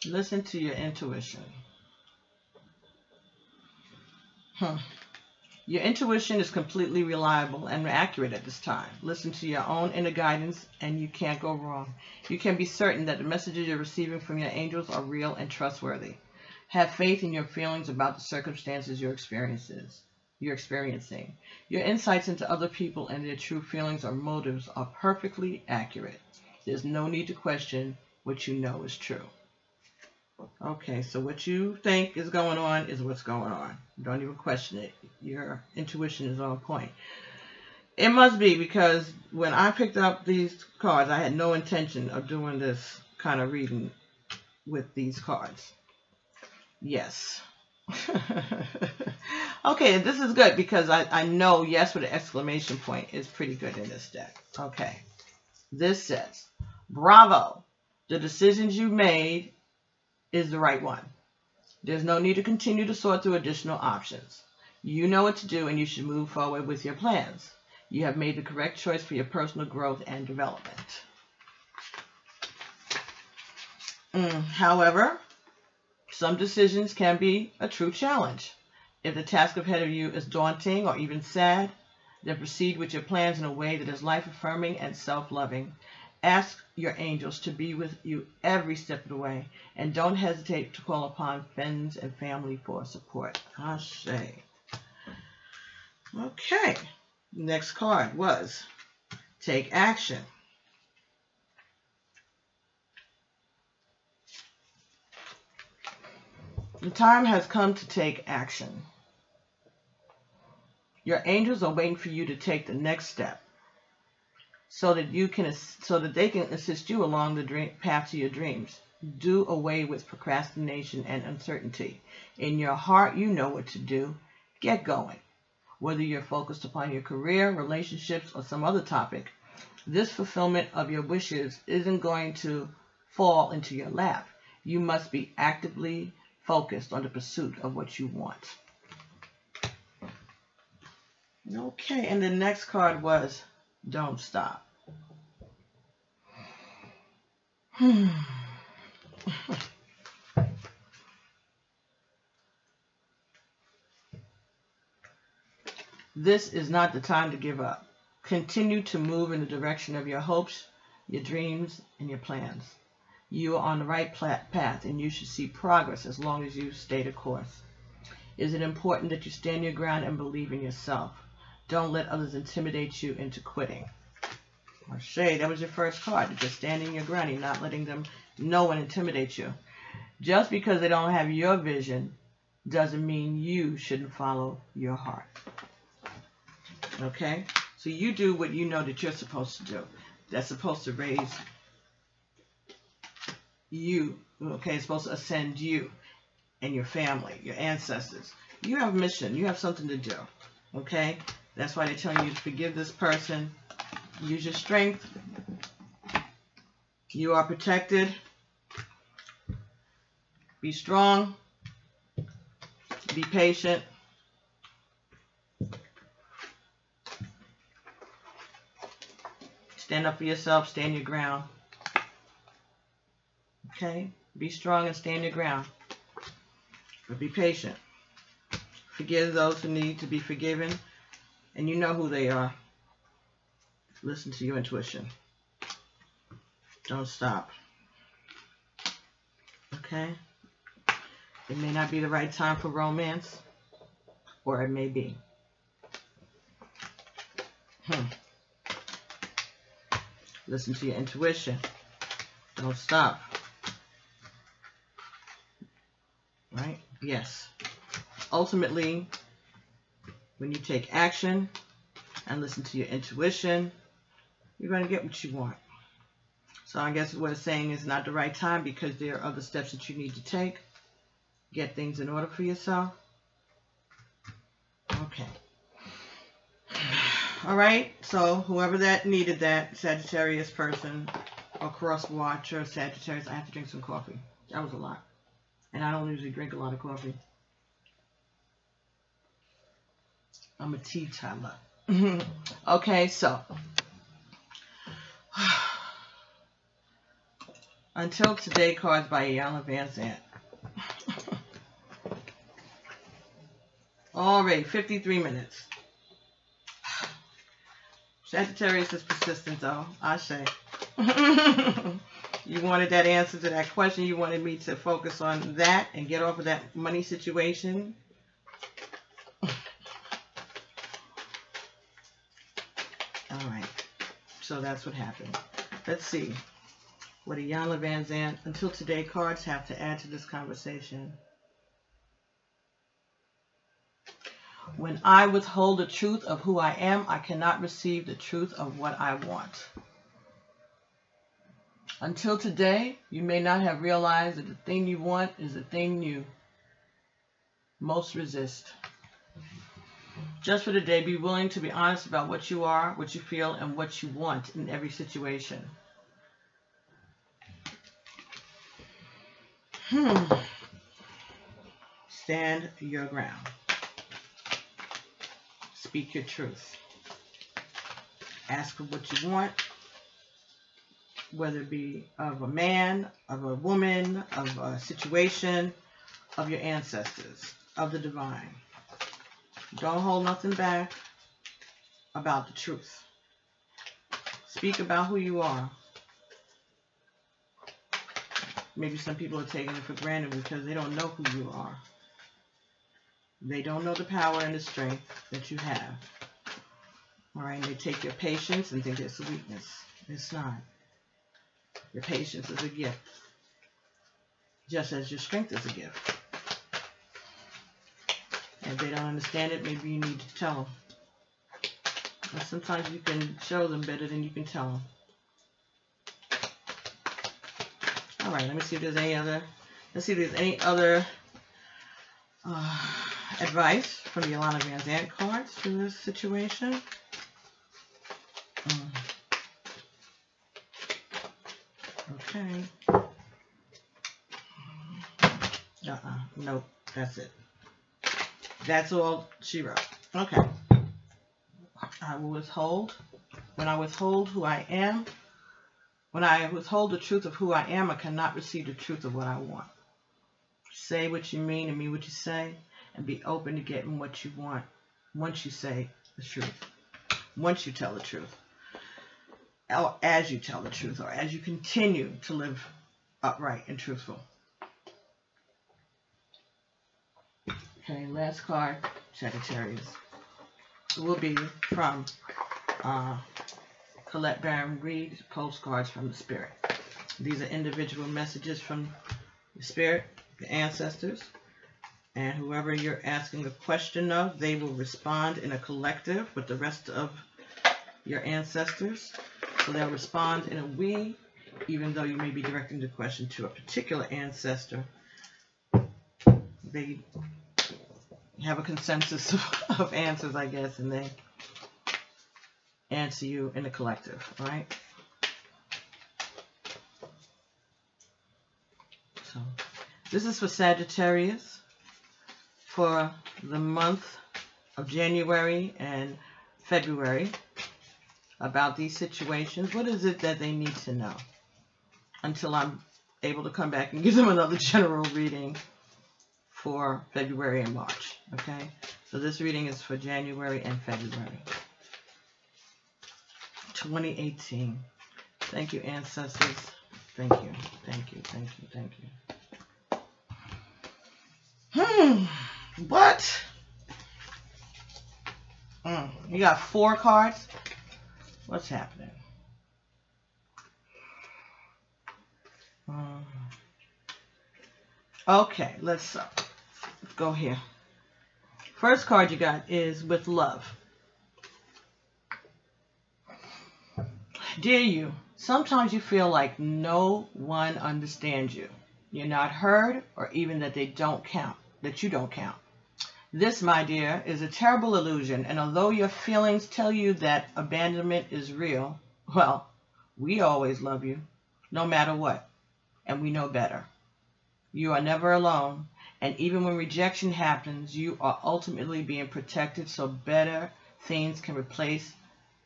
Listen to your intuition. Your intuition is completely reliable and accurate at this time. Listen to your own inner guidance and you can't go wrong. You can be certain that the messages you're receiving from your angels are real and trustworthy. Have faith in your feelings about the circumstances you're experiencing. Your insights into other people and their true feelings or motives are perfectly accurate. There's no need to question what you know is true. Okay, so what you think is going on is what's going on. Don't even question it. Your intuition is on point. It must be because when I picked up these cards, I had no intention of doing this kind of reading with these cards. Yes. Okay, this is good because I know yes with an exclamation point is pretty good in this deck. Okay. This says, bravo. The decisions you made is the right one. There's no need to continue to sort through additional options. You know what to do and you should move forward with your plans. You have made the correct choice for your personal growth and development. However, some decisions can be a true challenge. If the task ahead of you is daunting or even sad, Then proceed with your plans in a way that is life-affirming and self-loving. Ask your angels to be with you every step of the way, and don't hesitate to call upon friends and family for support. Ashe. Okay. Next card was Take Action. The time has come to take action. Your angels are waiting for you to take the next step, so that they can assist you along the path to your dreams. Do away with procrastination and uncertainty. In your heart, you know what to do. Get going. Whether you're focused upon your career, relationships, or some other topic, this fulfillment of your wishes isn't going to fall into your lap. You must be actively focused on the pursuit of what you want. Okay, and the next card was Don't Stop. This is not the time to give up. Continue to move in the direction of your hopes, your dreams, and your plans. You are on the right path, and you should see progress as long as you stay the course. Is it important that you stand your ground and believe in yourself? Don't let others intimidate you into quitting. Or Shay, that was your first card. You're just standing your ground. You're not letting no one intimidate you. Just because they don't have your vision doesn't mean you shouldn't follow your heart. Okay? So you do what you know that you're supposed to do. That's supposed to raise you. Okay? It's supposed to ascend you and your family, your ancestors. You have a mission. You have something to do. Okay? That's why they're telling you to forgive this person. Use your strength. You are protected. Be strong. Be patient. Stand up for yourself. Stand your ground. Okay? Be strong and stand your ground. But be patient. Forgive those who need to be forgiven. And you know who they are. Listen to your intuition. Don't stop. Okay? It may not be the right time for romance, or it may be. Listen to your intuition. Don't stop. Right? Yes. Ultimately, when you take action and listen to your intuition, you're going to get what you want. So I guess what it's saying is not the right time because there are other steps that you need to take. Get things in order for yourself. Okay. All right. So whoever that needed that, Sagittarius person or cross watcher, Sagittarius, I have to drink some coffee. That was a lot. And I don't usually drink a lot of coffee. I'm a teetotaler. Okay, so Until Today cards by Iyanla Vanzant. Already 53 minutes. Sagittarius is persistent though, I say. You wanted that answer to that question. You wanted me to focus on that and get off of that money situation. Alright, so that's what happened. Let's see what Iyanla Vanzant Until Today cards have to add to this conversation. When I withhold the truth of who I am, I cannot receive the truth of what I want. Until today, you may not have realized that the thing you want is the thing you most resist. Just for the day, be willing to be honest about what you are, what you feel, and what you want in every situation. Stand your ground. Speak your truth. Ask for what you want, whether it be of a man, of a woman, of a situation, of your ancestors, of the divine. Don't hold nothing back. about the truth. Speak about who you are. Maybe some people are taking it for granted because they don't know who you are. They don't know the power and the strength that you have. All right, and they take your patience and think it's a weakness. It's not. Your patience is a gift, just as your strength is a gift. And if they don't understand it, maybe you need to tell them. But sometimes you can show them better than you can tell them. All right, let me see if there's any other. Let's see if there's any other advice from the Alana Van Zandt cards for this situation. Okay. Nope, that's it. That's all she wrote. Okay. I will withhold. When I withhold who I am, when I withhold the truth of who I am, I cannot receive the truth of what I want. Say what you mean and mean what you say, and be open to getting what you want once you say the truth. Once you tell the truth. Or as you tell the truth, or as you continue to live upright and truthful. Okay, last card, Sagittarius. It will be from Colette Baron Reed, Postcards from the Spirit. These are individual messages from the Spirit, the ancestors, and whoever you're asking a question of, they will respond in a collective with the rest of your ancestors. So they'll respond in a we, even though you may be directing the question to a particular ancestor. They have a consensus of answers, I guess, and they answer you in a collective, right? So this is for Sagittarius for the month of January and February. About these situations. What is it that they need to know? Until I'm able to come back and give them another general reading for February and March. Okay? So this reading is for January and February. 2018. Thank you, ancestors. Thank you. Thank you. Thank you. Thank you. What? You got 4 cards? What's happening? Okay, let's go here. First card you got is with love. Dear you, sometimes you feel like no one understands you. You're not heard, or even that they don't count, that you don't count. This, my dear, is a terrible illusion, and although your feelings tell you that abandonment is real, well, we always love you, no matter what, and we know better. You are never alone, and even when rejection happens, you are ultimately being protected so better things can replace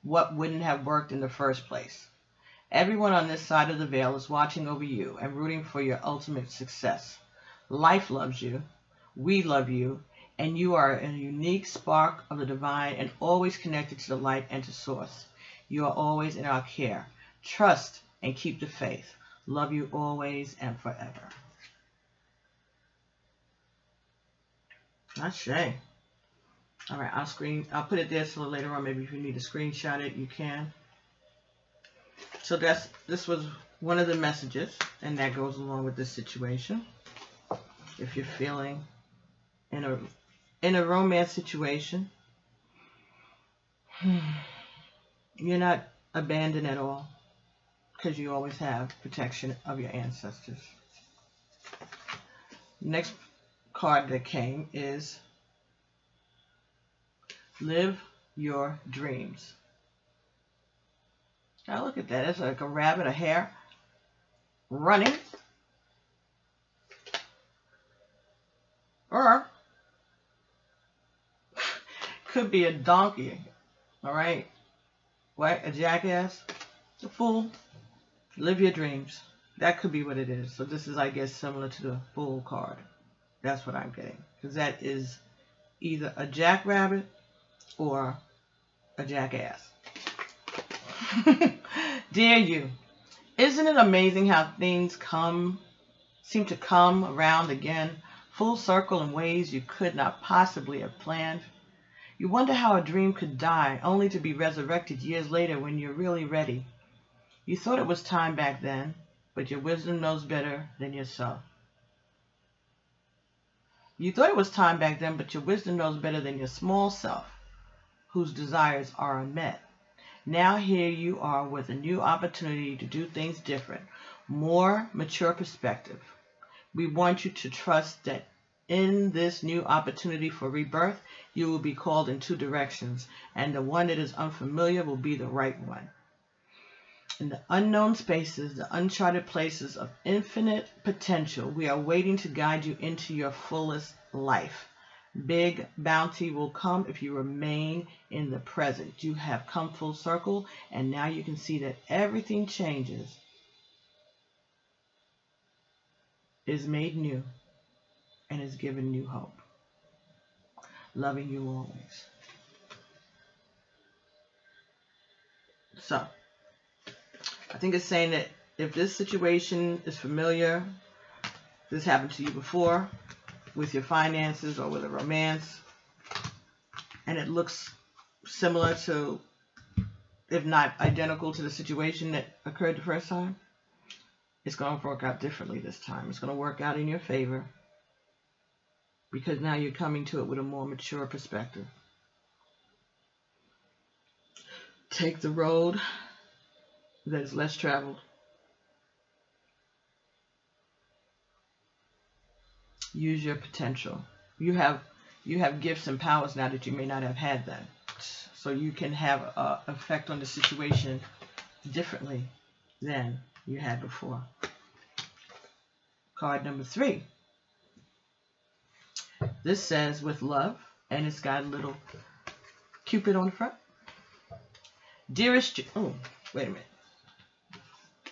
what wouldn't have worked in the first place. Everyone on this side of the veil is watching over you and rooting for your ultimate success. Life loves you, we love you, and you are a unique spark of the divine and always connected to the light and to source. You are always in our care. Trust and keep the faith. Love you always and forever. Ashe. All right, I'll put it there so later on, maybe if you need to screenshot it, you can. So this was one of the messages, and that goes along with this situation. If you're feeling in a romance situation, you're not abandoned at all, because you always have protection of your ancestors. Next card that came is Live Your Dreams. Now look at that. It's like a rabbit, a hare, running. Or could be a donkey, all right? What? A jackass? A fool? Live your dreams. That could be what it is. So this is, I guess, similar to the Fool card. That's what I'm getting. Because that is either a jackrabbit or a jackass. Dear you, isn't it amazing how things seem to come around again, full circle in ways you could not possibly have planned? You wonder how a dream could die, only to be resurrected years later when you're really ready. You thought it was time back then, but your wisdom knows better than yourself. You thought it was time back then, but your wisdom knows better than your small self, whose desires are unmet. Now here you are with a new opportunity to do things different, more mature perspective. We want you to trust that in this new opportunity for rebirth, you will be called in two directions, and the one that is unfamiliar will be the right one. In the unknown spaces, the uncharted places of infinite potential, we are waiting to guide you into your fullest life. Big bounty will come if you remain in the present. You have come full circle, and now you can see that everything changes, is made new, and is given new hope. Loving you always. So, I think it's saying that if this situation is familiar, this happened to you before, with your finances or with a romance, and it looks similar to, if not identical to the situation that occurred the first time, it's going to work out differently this time. It's going to work out in your favor because now you're coming to it with a more mature perspective. Take the road that is less traveled. Use your potential. You have gifts and powers now that you may not have had then. So you can have an effect on the situation differently than you had before. Card number 3. This says with love, and it's got a little Cupid on the front. Dearest, oh, wait a minute.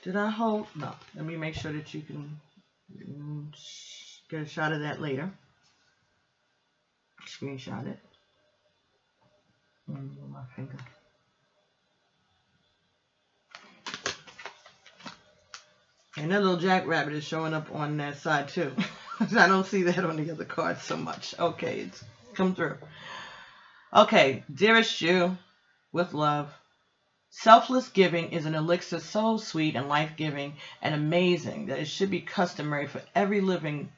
Did I hold? No. Let me make sure that you can get a shot of that later. Screenshot it. And with my finger. And that little jackrabbit is showing up on that side too. I don't see that on the other cards so much. Okay, it's come through. Okay, dearest you, with love. Selfless giving is an elixir so sweet and life-giving and amazing that it should be customary for everyday living.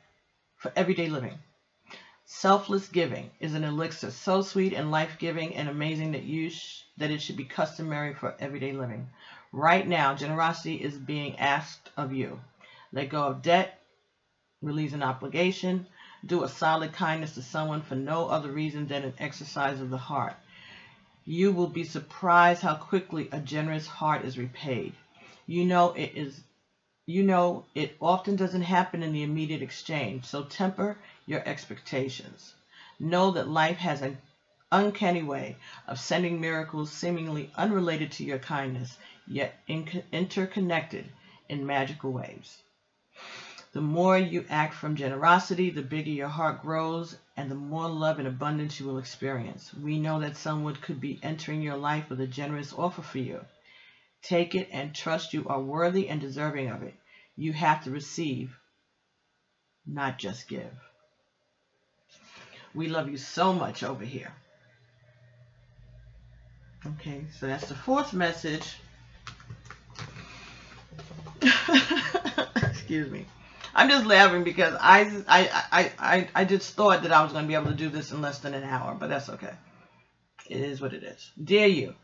Selfless giving is an elixir so sweet and life-giving and amazing that it should be customary for everyday living. Right now, generosity is being asked of you. Let go of debt, release an obligation, do a solid kindness to someone for no other reason than an exercise of the heart. You will be surprised how quickly a generous heart is repaid. You know it often doesn't happen in the immediate exchange, so temper your expectations. Know that life has an uncanny way of sending miracles seemingly unrelated to your kindness, yet interconnected in magical ways. The more you act from generosity, the bigger your heart grows, and the more love and abundance you will experience. We know that someone could be entering your life with a generous offer for you. Take it and trust you are worthy and deserving of it. You have to receive, not just give. We love you so much over here. Okay, so that's the 4th message. Excuse me. I'm just laughing because I just thought that I was going to be able to do this in less than an hour, but that's okay. It is what it is. Dear you,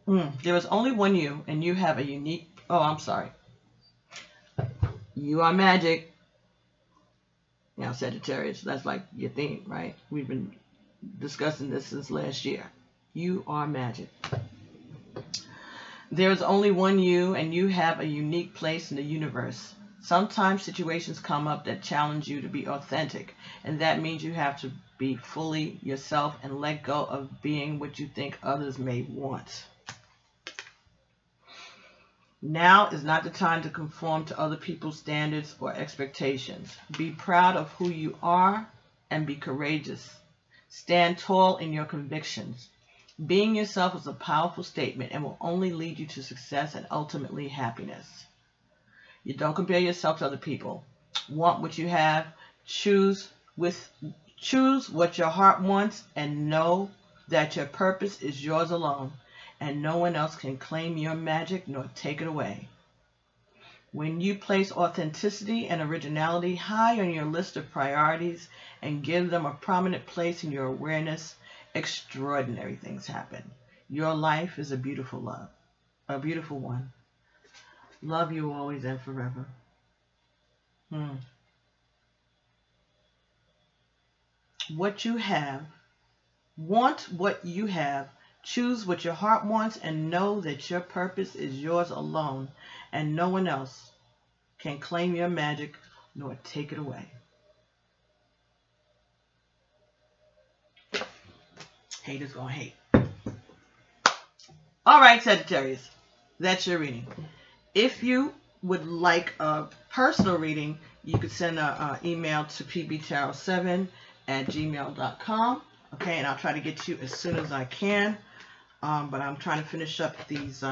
there is only one you, and you have a unique... Oh, I'm sorry. You are magic. Now, Sagittarius, that's like your theme, right? We've been discussing this since last year. You are magic. There's only one you, and you have a unique place in the universe. Sometimes situations come up that challenge you to be authentic, and that means you have to be fully yourself and let go of being what you think others may want. Now is not the time to conform to other people's standards or expectations. Be proud of who you are and be courageous. Stand tall in your convictions. Being yourself is a powerful statement and will only lead you to success and ultimately happiness. You don't compare yourself to other people. Want what you have. Choose what your heart wants, and know that your purpose is yours alone, and no one else can claim your magic nor take it away. When you place authenticity and originality high on your list of priorities and give them a prominent place in your awareness, extraordinary things happen. Your life is a beautiful one. Love you always and forever. What you have. Want what you have. Choose what your heart wants, and know that your purpose is yours alone, and no one else can claim your magic nor take it away. Haters gonna hate. All right, Sagittarius, that's your reading. If you would like a personal reading, you could send an email to pbtarot7@gmail.com. Okay, and I'll try to get you as soon as I can. But I'm trying to finish up these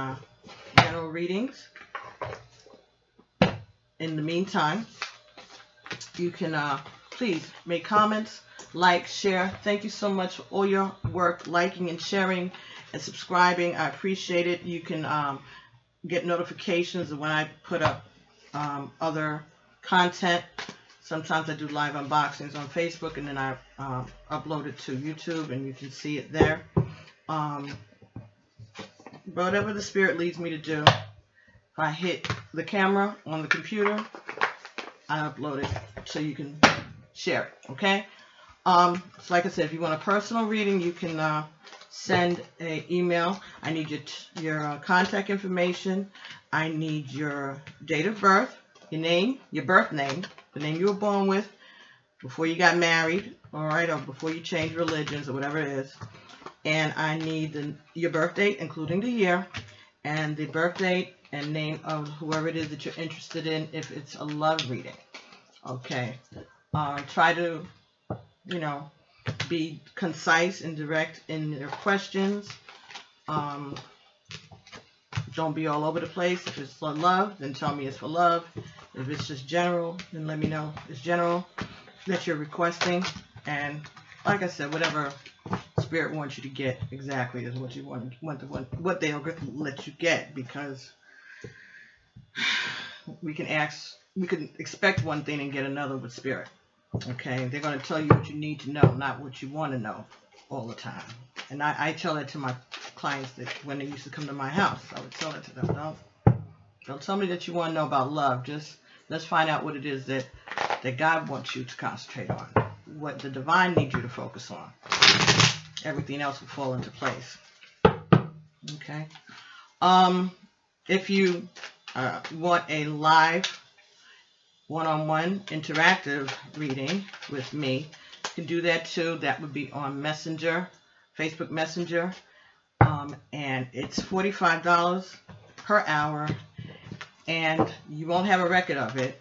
general readings. In the meantime, you can please make comments, like, share. Thank you so much for all your work, liking and sharing and subscribing. I appreciate it. You can get notifications of when I put up other content. Sometimes I do live unboxings on Facebook, and then I upload it to YouTube, and you can see it there. Whatever the spirit leads me to do, if I hit the camera on the computer, I upload it so you can share it, okay? So like I said, if you want a personal reading, you can send an email. I need your contact information. I need your date of birth, your name, your birth name, the name you were born with, before you got married, all right, or before you changed religions or whatever it is. And I need your birth date, including the year, and the birth date and name of whoever it is that you're interested in, if it's a love reading. Okay. Try to, be concise and direct in your questions. Don't be all over the place. If it's for love, then tell me it's for love. If it's just general, then let me know it's general that you're requesting. And like I said, whatever Spirit wants you to get exactly is what you want what they'll let you get, because we can expect one thing and get another with Spirit. Okay, they're going to tell you what you need to know, not what you want to know all the time. And I tell that to my clients that when they used to come to my house, I would tell it to them. Don't tell me that you want to know about love. Just let's find out what it is that God wants you to concentrate on, what the divine needs you to focus on. Everything else will fall into place. Okay. If you want a live one-on-one interactive reading with me, you can do that too. That would be on Messenger, Facebook Messenger, and it's $45 per hour, and you won't have a record of it.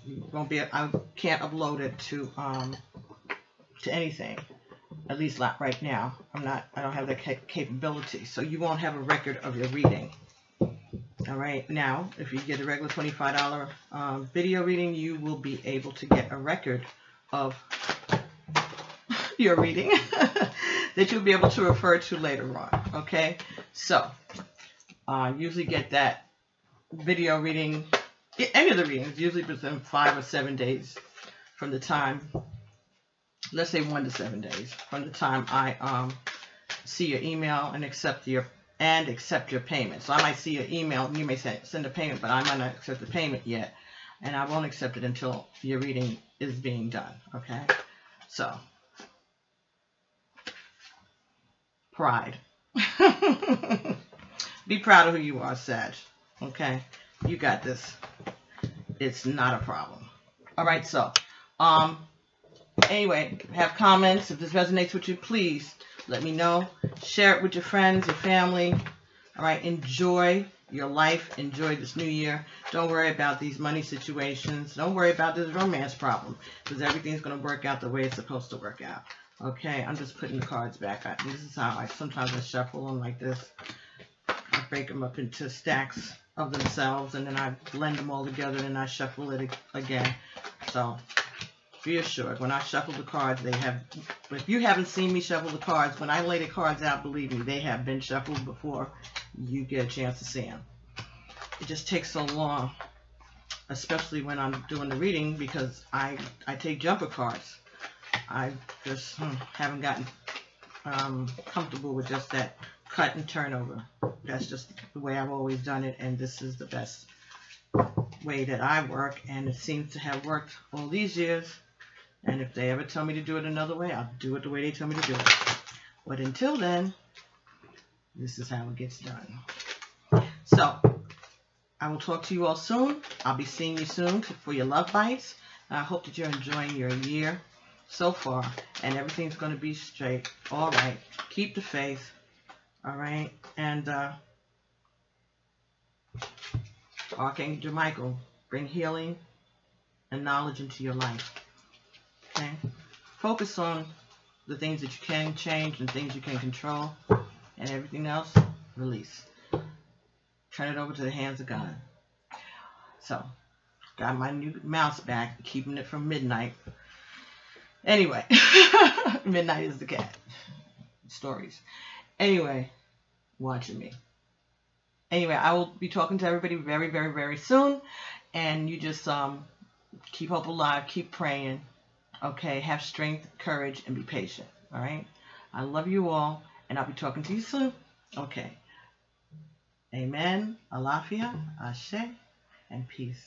You won't be. I can't upload it to anything. At least not right now. I don't have that capability, so you won't have a record of your reading. All right. Now, if you get a regular $25 video reading, you will be able to get a record of your reading that you'll be able to refer to later on. Okay. So, usually get that video reading, any of the readings, usually within 5 or 7 days from the time. Let's say 1 to 7 days from the time I see your email and accept your payment. So I might see your email and you may send a payment, but I might not accept the payment yet, and I won't accept it until your reading is being done. Okay, so pride. Be proud of who you are, Sag. Okay, you got this. It's not a problem. All right, so anyway, have comments. If this resonates with you, please let me know. Share it with your friends, your family. All right, enjoy your life. Enjoy this new year. Don't worry about these money situations. Don't worry about this romance problem, because everything's going to work out the way it's supposed to work out. Okay, I'm just putting the cards back. This is how sometimes I shuffle them like this. I break them up into stacks of themselves, and then I blend them all together, and I shuffle it again. So be assured, when I shuffle the cards, if you haven't seen me shuffle the cards, when I lay the cards out, believe me, they have been shuffled before you get a chance to see them. It just takes so long, especially when I'm doing the reading, because I take jumper cards. I just haven't gotten comfortable with just that cut and turn over. That's just the way I've always done it, and this is the best way that I work, and it seems to have worked all these years. And if they ever tell me to do it another way, I'll do it the way they tell me to do it. But until then, this is how it gets done. So I will talk to you all soon. I'll be seeing you soon for your love bites. I hope that you're enjoying your year so far, and everything's going to be straight. All right. Keep the faith. All right. And Archangel Michael, bring healing and knowledge into your life. Okay? Focus on the things that you can change and things you can control, and everything else, release. Turn it over to the hands of God. So, got my new mouse back, keeping it from midnight. Anyway, midnight is the cat. Stories. Anyway, watching me. Anyway, I will be talking to everybody very, very, very soon. And you just keep hope alive, keep praying. Okay, have strength, courage, and be patient. All right? I love you all, and I'll be talking to you soon. Okay. Amen, alafia, ashe, and peace.